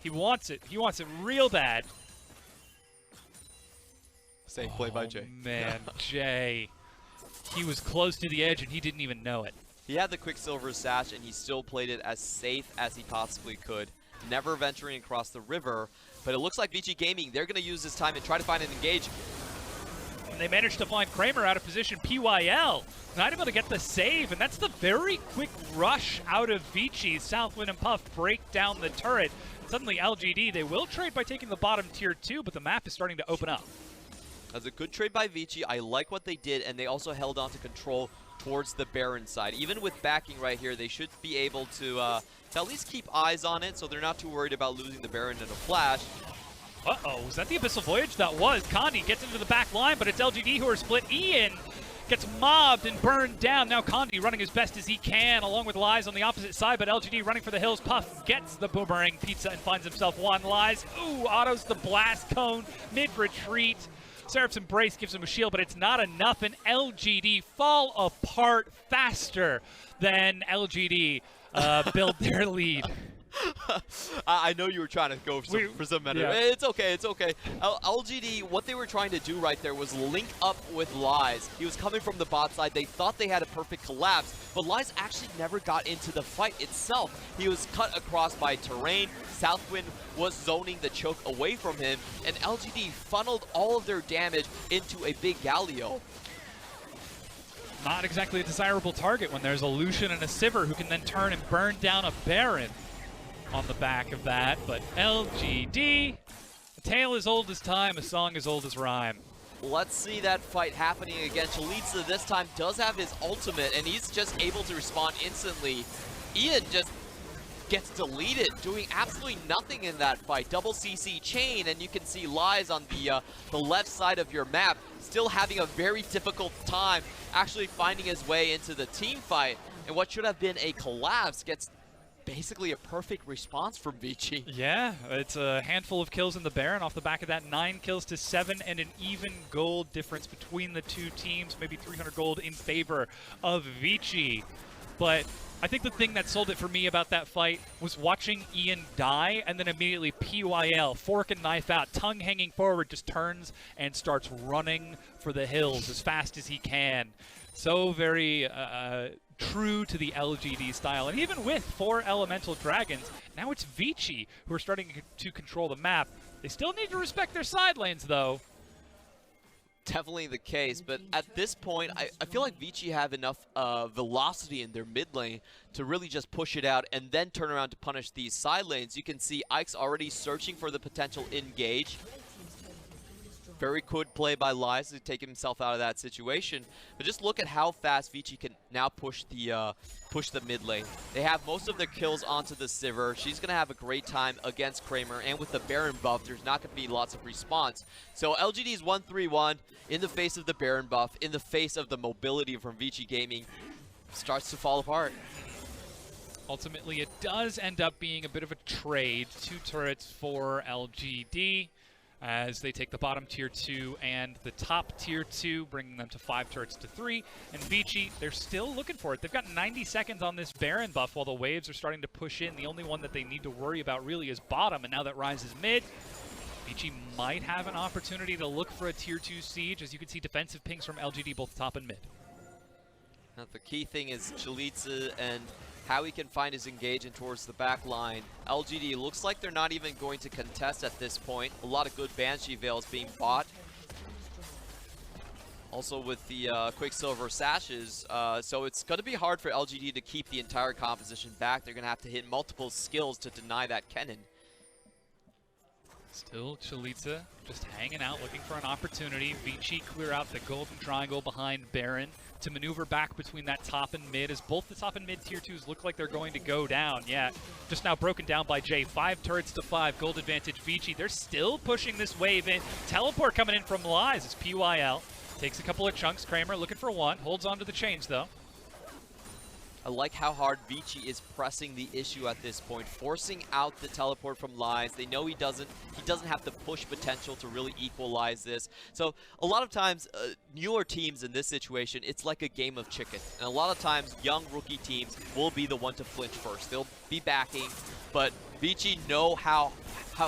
He wants it. He wants it real bad. Safe play by Jay. Man, Jay. He was close to the edge and he didn't even know it. He had the Quicksilver Sash and he still played it as safe as he possibly could, never venturing across the river. But it looks like Vici Gaming, they're going to use this time and try to find an engage. And they managed to find Kramer out of position. PYL not able to get the save, and that's the very quick rush out of Vici. Southwind and Puff break down the turret. And suddenly LGD, they will trade by taking the bottom tier 2, but the map is starting to open up. That's a good trade by Vici. I like what they did, and they also held on to control towards the Baron side. Even with backing right here, they should be able to at least keep eyes on it, so they're not too worried about losing the Baron in a flash. Uh-oh, was that the Abyssal Voyage? That was. Condi gets into the back line, but it's LGD who are split. Ian gets mobbed and burned down. Now Condi running as best as he can, along with Lies on the opposite side, but LGD running for the hills. Puff gets the boomerang pizza and finds himself one. Lies, ooh, autos the blast cone, mid-retreat. Seraph's Embrace gives him a shield, but it's not enough, and LGD fall apart faster than LGD build their lead. I know you were trying to go for some meta. Yeah. It's okay, it's okay. LGD, what they were trying to do right there was link up with Lies. He was coming from the bot side. They thought they had a perfect collapse, but Lies actually never got into the fight itself. He was cut across by terrain. Southwind was zoning the choke away from him, and LGD funneled all of their damage into a big Galio. Not exactly a desirable target when there's a Lucian and a Sivir who can then turn and burn down a Baron on the back of that. But LGD, a tale as old as time, a song as old as rhyme. Let's see that fight happening again. Chelizi this time does have his ultimate, and he's just able to respond instantly. Ian just gets deleted, doing absolutely nothing in that fight. Double CC chain, and you can see Lies on the left side of your map, still having a very difficult time actually finding his way into the team fight. And what should have been a collapse gets basically a perfect response from Vici. Yeah, it's a handful of kills in the Baron off the back of that. 9 kills to 7 and an even gold difference between the two teams. Maybe 300 gold in favor of Vici. But I think the thing that sold it for me about that fight was watching Ian die and then immediately PYL, fork and knife out, tongue hanging forward, just turns and starts running for the hills as fast as he can. So very true to the LGD style. And even with 4 elemental dragons, now it's Vici who are starting to control the map. They still need to respect their side lanes, though. Definitely the case, but at this point, I feel like Vici have enough velocity in their mid lane to really just push it out and then turn around to punish these side lanes. You can see Ike's already searching for the potential engage. Very good play by Ryze to take himself out of that situation. But just look at how fast Vici can now push the mid lane. They have most of their kills onto the Sivir. She's going to have a great time against Kramer, and with the Baron buff, there's not going to be lots of response. So LGD is 1-3-1 in the face of the Baron buff, in the face of the mobility from Vici Gaming. Starts to fall apart. Ultimately, it does end up being a bit of a trade. 2 turrets for LGD. As they take the bottom tier 2 and the top tier 2, bringing them to 5 turrets to 3. And Vici, they're still looking for it. They've got 90 seconds on this Baron buff while the waves are starting to push in. The only one that they need to worry about really is bottom, and now that Ryze is mid, Vici might have an opportunity to look for a tier 2 siege. As you can see, defensive pings from LGD both top and mid. Now the key thing is Chelizi and how he can find his engagement towards the back line. LGD looks like they're not even going to contest at this point. A lot of good Banshee Veils being bought. Also with the Quicksilver Sashes, so it's going to be hard for LGD to keep the entire composition back. They're going to have to hit multiple skills to deny that Kennen. Still Chelizi just hanging out, looking for an opportunity. Vici clear out the golden triangle behind Baron to maneuver back between that top and mid, as both the top and mid tier 2s look like they're going to go down. Yeah, just now broken down by Jay. 5 turrets to 5, gold advantage Vici. They're still pushing this wave in. Teleport coming in from Ryze as PYL takes a couple of chunks. Kramer looking for 1, holds on to the change though. I like how hard Vici is pressing the issue at this point, forcing out the teleport from Ryze. They know he doesn't have the push potential to really equalize this. So a lot of times, newer teams in this situation, it's like a game of chicken. And a lot of times, young rookie teams will be the one to flinch first. They'll be backing, but Vici know how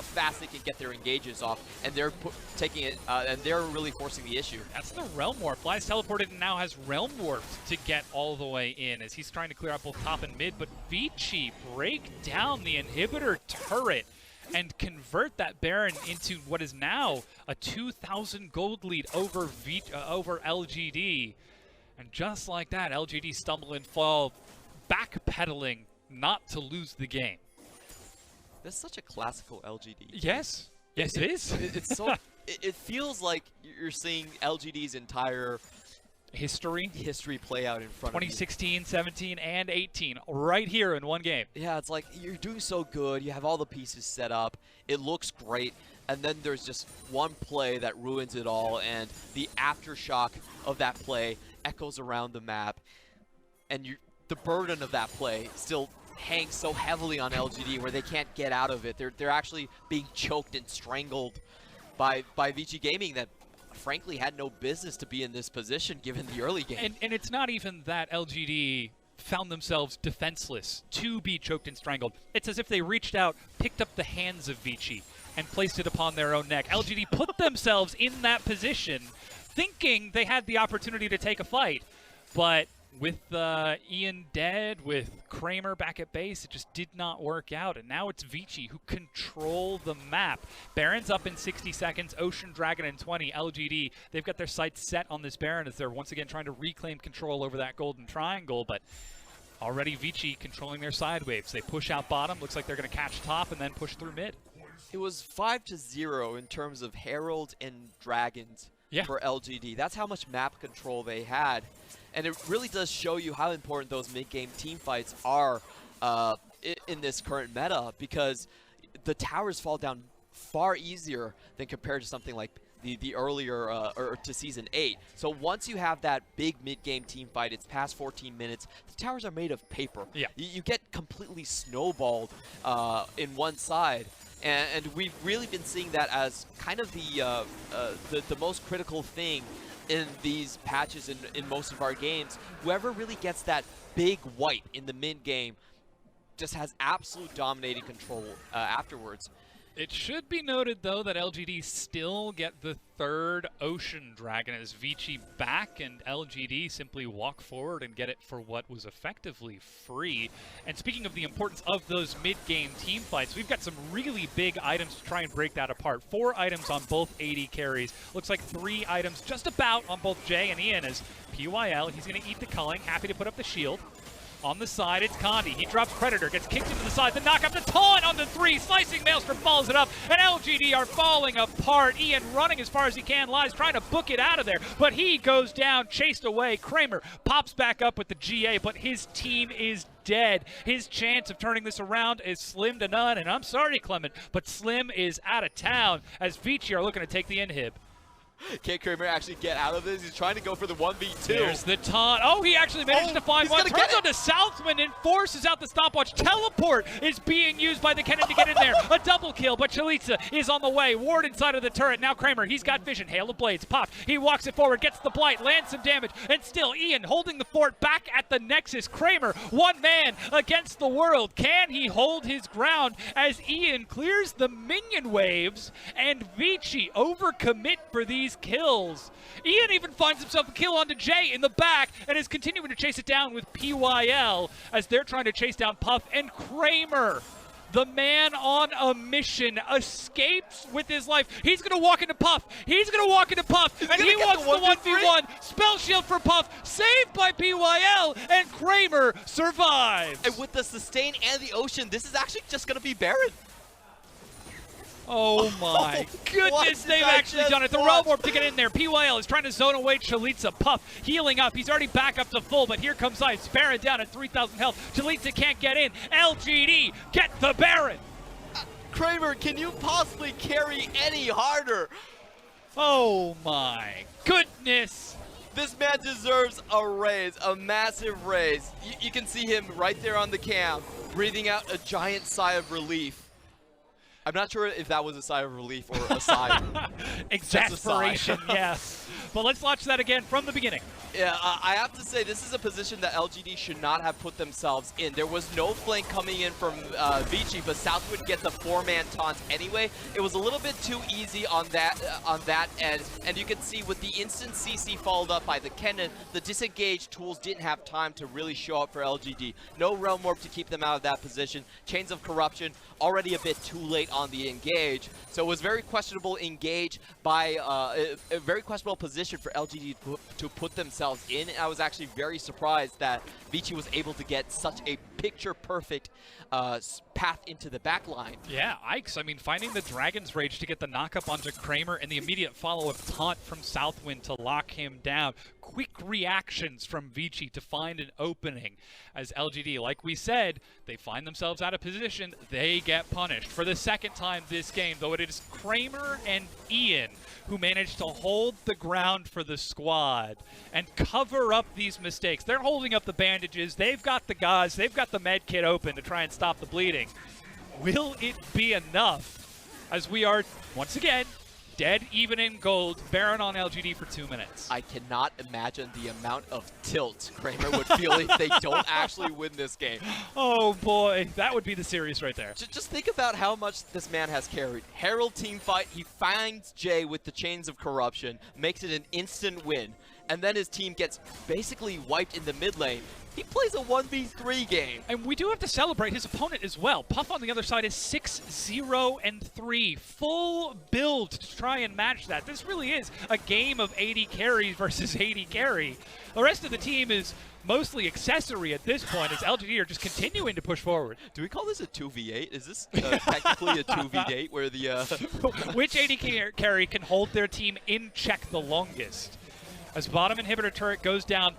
fast they can get their engages off, and they're taking it, and they're really forcing the issue. That's the Realm Warp. Ryze teleported and now has Realm Warped to get all the way in as he's trying to clear out both top and mid, but Vici break down the inhibitor turret and convert that Baron into what is now a 2,000 gold lead over LGD. And just like that, LGD stumble and fall, backpedaling not to lose the game. That's such a classical LGD. Yes. Yes, it is. It's so. It feels like you're seeing LGD's entire history play out in front of you. 2016, 17, and 18, right here in one game. Yeah, it's like you're doing so good. You have all the pieces set up. It looks great. And then there's just one play that ruins it all, and the aftershock of that play echoes around the map. And the burden of that play still hangs so heavily on LGD where they can't get out of it. They're actually being choked and strangled by Vici Gaming that frankly had no business to be in this position given the early game. And it's not even that LGD found themselves defenseless to be choked and strangled. It's as if they reached out, picked up the hands of Vici, and placed it upon their own neck. LGD put themselves in that position thinking they had the opportunity to take a fight, but with Ian dead, with Kramer back at base, it just did not work out. And now it's Vici who control the map. Baron's up in 60 seconds, Ocean Dragon in 20. LGD, they've got their sights set on this Baron as they're once again trying to reclaim control over that golden triangle. But already Vici controlling their side waves. They push out bottom. Looks like they're going to catch top and then push through mid. It was 5-0 in terms of Herald and Dragons for LGD. That's how much map control they had. And it really does show you how important those mid-game team fights are in this current meta, because the towers fall down far easier than compared to something like the earlier, or to Season 8. So once you have that big mid-game team fight, it's past 14 minutes, the towers are made of paper. Yeah. You get completely snowballed in one side. And we've really been seeing that as kind of the most critical thing in these patches in most of our games. Whoever really gets that big wipe in the mid game, just has absolute dominating control afterwards. It should be noted, though, that LGD still get the third Ocean Dragon as Vici back, and LGD simply walk forward and get it for what was effectively free. And speaking of the importance of those mid-game team fights, we've got some really big items to try and break that apart. 4 items on both AD carries. Looks like 3 items just about on both Jay and Ian as PYL. He's going to eat the culling, happy to put up the shield. On the side, it's Condi. He drops Predator, gets kicked into the side. The knock up the taunt on the 3. Slicing Maelstrom follows it up, and LGD are falling apart. Ian running as far as he can. Lies trying to book it out of there, but he goes down, chased away. Kramer pops back up with the GA, but his team is dead. His chance of turning this around is slim to none, and I'm sorry, Clement, but Slim is out of town as Vici are looking to take the inhib. Can Kramer actually get out of this? He's trying to go for the 1v2. There's the taunt. Oh, he actually managed to find one. Turns on to Southwind and forces out the stopwatch. Teleport is being used by the Kennen to get in there. A double kill, but Chelizi is on the way. Ward inside of the turret. Now Kramer, he's got vision. Hail of Blades, popped. He walks it forward, gets the blight, lands some damage, and still Ian holding the fort back at the Nexus. Kramer, one man against the world. Can he hold his ground as Ian clears the minion waves and Vici overcommit for these kills? Ian even finds himself a kill onto Jay in the back and is continuing to chase it down with PYL as they're trying to chase down Puff, and Kramer, the man on a mission, escapes with his life. He's going to walk into Puff. He's going to walk into Puff, and he wants the 1v1. Spell shield for Puff, saved by PYL, and Kramer survives. And with the sustain and the ocean, this is actually just going to be Baron. Oh my goodness, they've actually done it. The Realm Warp to get in there. PYL is trying to zone away Chelizi. Puff healing up. He's already back up to full, but here comes Ice. Baron down at 3,000 health. Chelizi can't get in. LGD, get the Baron! Kramer, can you possibly carry any harder? Oh my goodness. This man deserves a raise, a massive raise. You can see him right there on the cam, breathing out a giant sigh of relief. I'm not sure if that was a sigh of relief or a sigh. Exasperation, yes. But let's watch that again from the beginning. Yeah, I have to say, this is a position that LGD should not have put themselves in. There was no flank coming in from Vici, but Southwind gets a 4-man taunt anyway. It was a little bit too easy on that end, and you can see with the instant CC followed up by the Kennen, the disengaged tools didn't have time to really show up for LGD. No Realm Warp to keep them out of that position. Chains of Corruption already a bit too late on the engage, so it was very questionable engage by a very questionable position for LGD to put themselves in. And I was actually very surprised that Vici was able to get such a picture-perfect path into the back line. Yeah, Ikes, I mean, finding the Dragon's Rage to get the knock-up onto Kramer and the immediate follow-up taunt from Southwind to lock him down. Quick reactions from Vici to find an opening. As LGD, like we said, they find themselves out of position, they get punished. For the second time this game, though, it is Kramer and Ian who managed to hold the ground for the squad and cover up these mistakes. They're holding up the bandages, they've got the gauze, they've got the med kit open to try and stop the bleeding. Will it be enough as we are, once again, dead even in gold, Baron on LGD for 2 minutes? I cannot imagine the amount of tilt Kramer would feel if they don't actually win this game. Oh boy, that would be the series right there. Just think about how much this man has carried. Herald team fight, he finds Jay with the Chains of Corruption, makes it an instant win, and then his team gets basically wiped in the mid lane. He plays a 1v3 game. And we do have to celebrate his opponent as well. Puff on the other side is 6-0-3. Full build to try and match that. This really is a game of 80 carries versus 80 carry. The rest of the team is mostly accessory at this point as LGD are just continuing to push forward. Do we call this a 2v8? Is this technically a 2v8 where the... Which 80 carry can hold their team in check the longest? As bottom inhibitor turret goes down,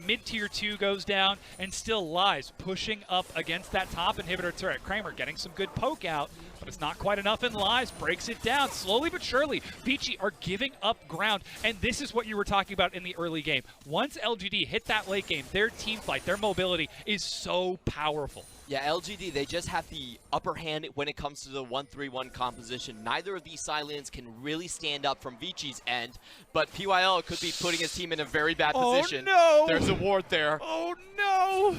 mid tier 2 goes down, and still Lies pushing up against that top inhibitor turret. Kramer getting some good poke out, but it's not quite enough, and Lies breaks it down. Slowly but surely, Vici are giving up ground, and this is what you were talking about in the early game. Once LGD hit that late game, their team fight, their mobility is so powerful. Yeah, LGD, they just have the upper hand when it comes to the 1-3-1 composition. Neither of these side lanes can really stand up from Vici's end, but PYL could be putting his team in a very bad position. Oh, no! There's a ward there. Oh, no!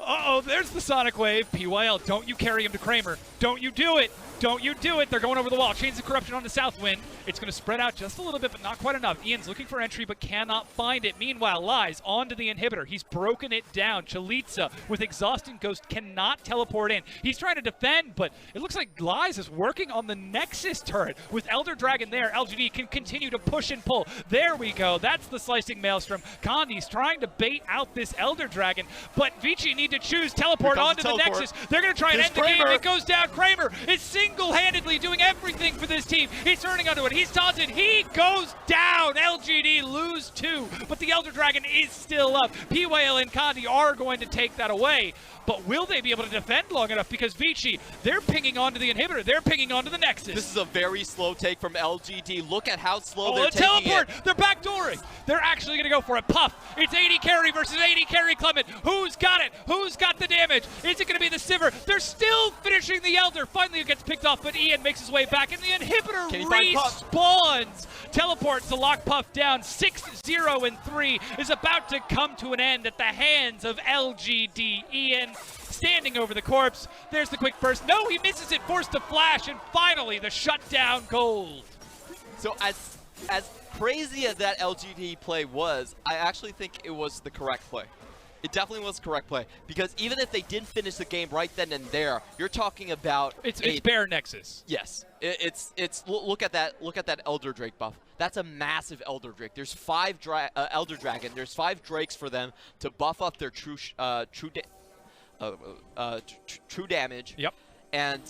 Uh-oh, there's the Sonic Wave. PYL, don't you carry him to Kramer. Don't you do it. Don't you do it. They're going over the wall. Chains of Corruption onto Southwind. It's going to spread out just a little bit, but not quite enough. Ian's looking for entry, but cannot find it. Meanwhile, Ryze onto the inhibitor. He's broken it down. Chelizi with Exhausting Ghost cannot teleport in. He's trying to defend, but it looks like Ryze is working on the Nexus turret. With Elder Dragon there, LGD can continue to push and pull. There we go. That's the Slicing Maelstrom. Condi's trying to bait out this Elder Dragon, but Vici need to choose teleport onto the Nexus. They're going to try and end the game. It goes down. Kramer is single-handedly doing everything for this team. He's turning onto it. He's taunted. He goes down. LGD lose 2, but the Elder Dragon is still up. PYL and Condi are going to take that away, but will they be able to defend long enough? Because Vici, they're pinging onto the inhibitor. They're pinging onto the Nexus. This is a very slow take from LGD. Look at how slow they're taking teleport. it. They're backdooring. They're actually going to go for it. Puff. It's 80 carry versus 80 carry Clement. Who's got it? Who's got the damage? Is it going to be the Sivir? They're still finishing the Elder. Finally it gets picked off, but Ian makes his way back, and the inhibitor respawns. Teleport to lock Puff down. 6-0 and 3 is about to come to an end at the hands of LGD. Ian standing over the corpse. There's the quick burst. No, he misses it. Forced to flash, and finally the shutdown gold. So as crazy as that LGD play was, I actually think it was the correct play. It definitely was the correct play, because even if they didn't finish the game right then and there, you're talking about it's bare Nexus. Yes, it's look at that Elder Drake buff. That's a massive Elder Drake. There's 5 Elder Dragon. There's 5 Drakes for them to buff up their true damage. Yep. And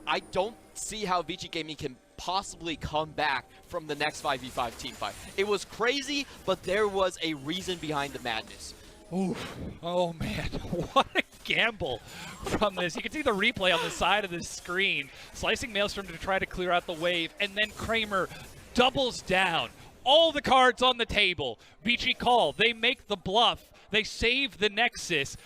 I don't see how Vici Gaming can possibly come back from the next 5v5 team fight. It was crazy, but there was a reason behind the madness. Ooh. Oh man, what a gamble from this. You can see the replay on the side of the screen. Slicing Maelstrom to try to clear out the wave, and then Kramer doubles down. All the cards on the table. Vici call, they make the bluff, they save the Nexus.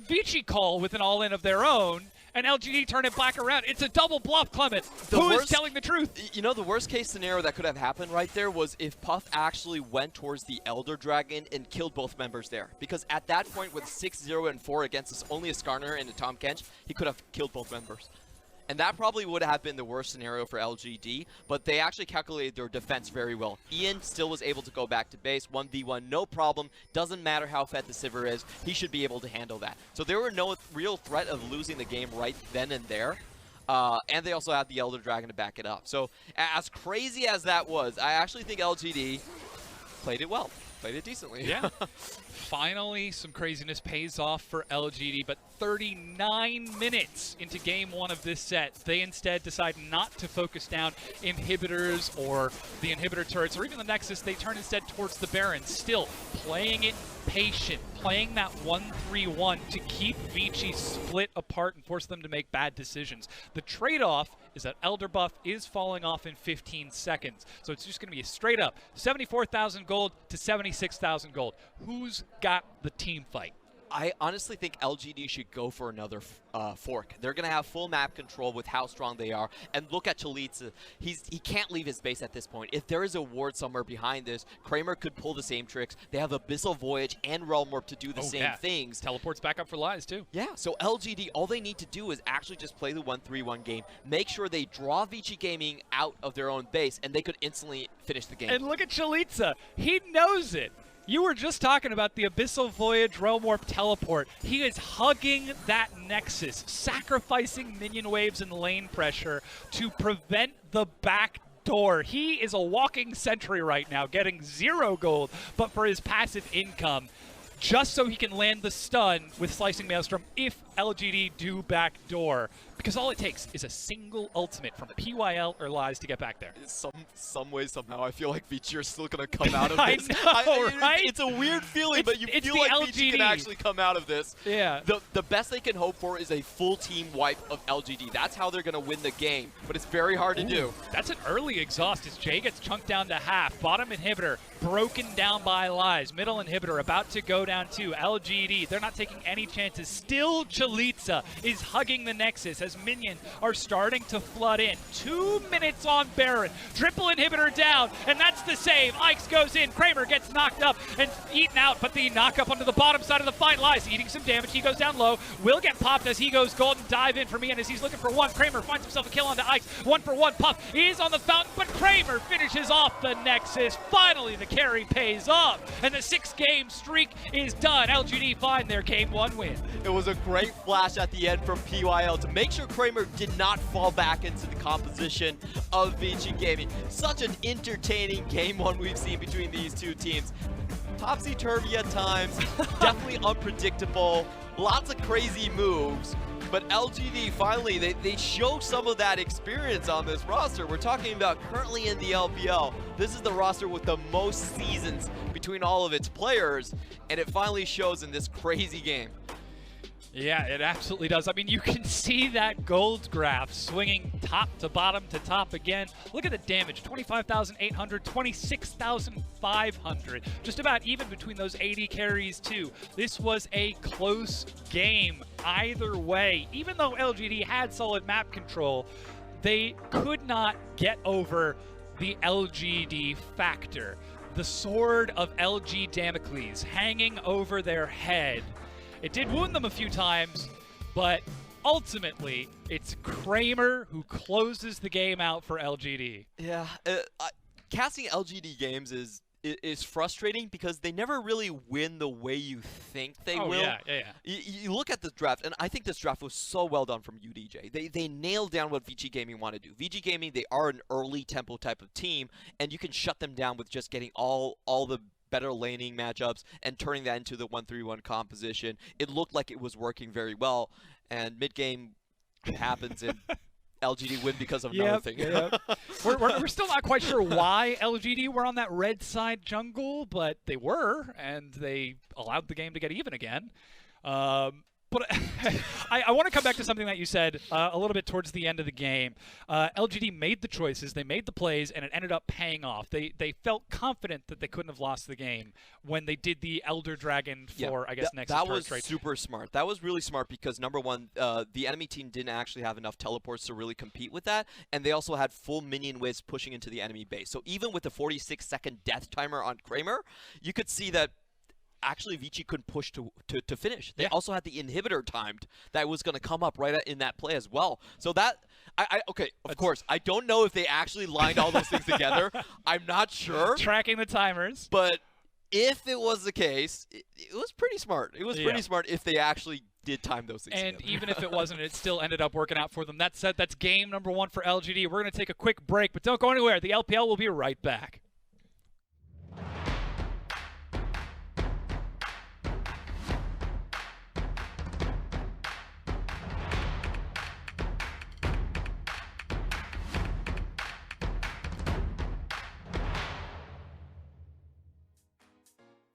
Vici call with an all-in of their own, and LGD turn it back around. It's a double bluff, Clement. Who is telling the truth? You know, the worst case scenario that could have happened right there was if Puff actually went towards the Elder Dragon and killed both members there. Because at that point, with 6-0 and 4 against only a Skarner and a Tahm Kench, he could have killed both members. And that probably would have been the worst scenario for LGD, but they actually calculated their defense very well. Ian still was able to go back to base, 1v1, no problem. Doesn't matter how fed the Sivir is, he should be able to handle that. So there were no real threat of losing the game right then and there. And they also had the Elder Dragon to back it up. So as crazy as that was, I actually think LGD played it well. Played it decently. Yeah. Finally, some craziness pays off for LGD, but 39 minutes into game 1 of this set, they instead decide not to focus down inhibitors or the inhibitor turrets or even the Nexus. They turn instead towards the Baron, still playing it patient, playing that 1-3-1 to keep Vici split apart and force them to make bad decisions. The trade-off is that Elder buff is falling off in 15 seconds. So it's just going to be a straight up 74,000 gold to 76,000 gold. Who's got the team fight? I honestly think LGD should go for another fork. They're going to have full map control with how strong they are. And look at Chelizi. He can't leave his base at this point. If there is a ward somewhere behind this, Kramer could pull the same tricks. They have Abyssal Voyage and Realm Warp to do the same things. Teleports back up for Ryze too. Yeah, so LGD, all they need to do is actually just play the 1-3-1 game. Make sure they draw Vici Gaming out of their own base, and they could instantly finish the game. And look at Chelizi. He knows it. You were just talking about the Abyssal Voyage, Realm Warp teleport. He is hugging that Nexus, sacrificing minion waves and lane pressure to prevent the back door. He is a walking sentry right now, getting 0 gold, but for his passive income, just so he can land the stun with Slicing Maelstrom if LGD do backdoor. Because all it takes is a single ultimate from PYL or Ryze to get back there. Some way, somehow, I feel like Vici are still going to come out of this. I know, right? It's a weird feeling, but you feel like Vici can actually come out of this. Yeah. The best they can hope for is a full team wipe of LGD. That's how they're going to win the game, but it's very hard to do. That's an early exhaust as Jay gets chunked down to half. Bottom inhibitor broken down by Ryze. Middle inhibitor about to go down too. LGD, they're not taking any chances. Still Chelizi is hugging the Nexus as minions are starting to flood in. 2 minutes on Baron. Triple inhibitor down, and that's the save. Ike's goes in. Kramer gets knocked up and eaten out, but the knock-up onto the bottom side of the fight. Lies eating some damage. He goes down low. Will get popped as he goes golden dive in for me, and as he's looking for one, Kramer finds himself a kill onto Ike's. 1-for-1 Puff is on the fountain, but Kramer finishes off the Nexus. Finally, the carry pays off, and the 6-game streak is done. LGD find their Game 1 win. It was a great flash at the end from PYL to make sure Kramer did not fall back into the composition of Vici Gaming. Such an entertaining Game 1 we've seen between these two teams. Topsy-turvy at times, definitely unpredictable, lots of crazy moves. But LGD, finally, they show some of that experience on this roster. We're talking about currently in the LPL. This is the roster with the most seasons between all of its players, and it finally shows in this crazy game. Yeah, it absolutely does. I mean, you can see that gold graph swinging top to bottom to top again. Look at the damage, 25,800, 26,500. Just about even between those 80 carries too. This was a close game either way. Even though LGD had solid map control, they could not get over the LGD factor. The sword of LG Damocles hanging over their head. It did wound them a few times, but ultimately, it's Kramer who closes the game out for LGD. Yeah, casting LGD games is frustrating because they never really win the way you think they will. Yeah. You look at this draft, and I think this draft was so well done from UDJ. They nailed down what Vici Gaming want to do. Vici Gaming, they are an early tempo type of team, and you can shut them down with just getting all the better laning matchups and turning that into the 1-3-1 composition. It looked like it was working very well, and mid-game happens and LGD win because of another thing. Yep. We're still not quite sure why LGD were on that red side jungle, but they were, and they allowed the game to get even again. But I want to come back to something that you said a little bit towards the end of the game. LGD made the choices, they made the plays, and it ended up paying off. They felt confident that they couldn't have lost the game when they did the Elder Dragon for, I guess, next That was super smart. That was really smart because, number one, the enemy team didn't actually have enough teleports to really compete with that, and they also had full minion waves pushing into the enemy base. So even with the 46-second death timer on Kramer, you could see that actually Vici couldn't push to finish. They also had the inhibitor timed that was going to come up right in that play as well. So that, okay, of course, I don't know if they actually lined all those things together. I'm not sure. Tracking the timers. But if it was the case, it was pretty smart. It was pretty smart if they actually did time those things and together. Even if it wasn't, it still ended up working out for them. That said, that's game number 1 for LGD. We're going to take a quick break, but don't go anywhere. The LPL will be right back.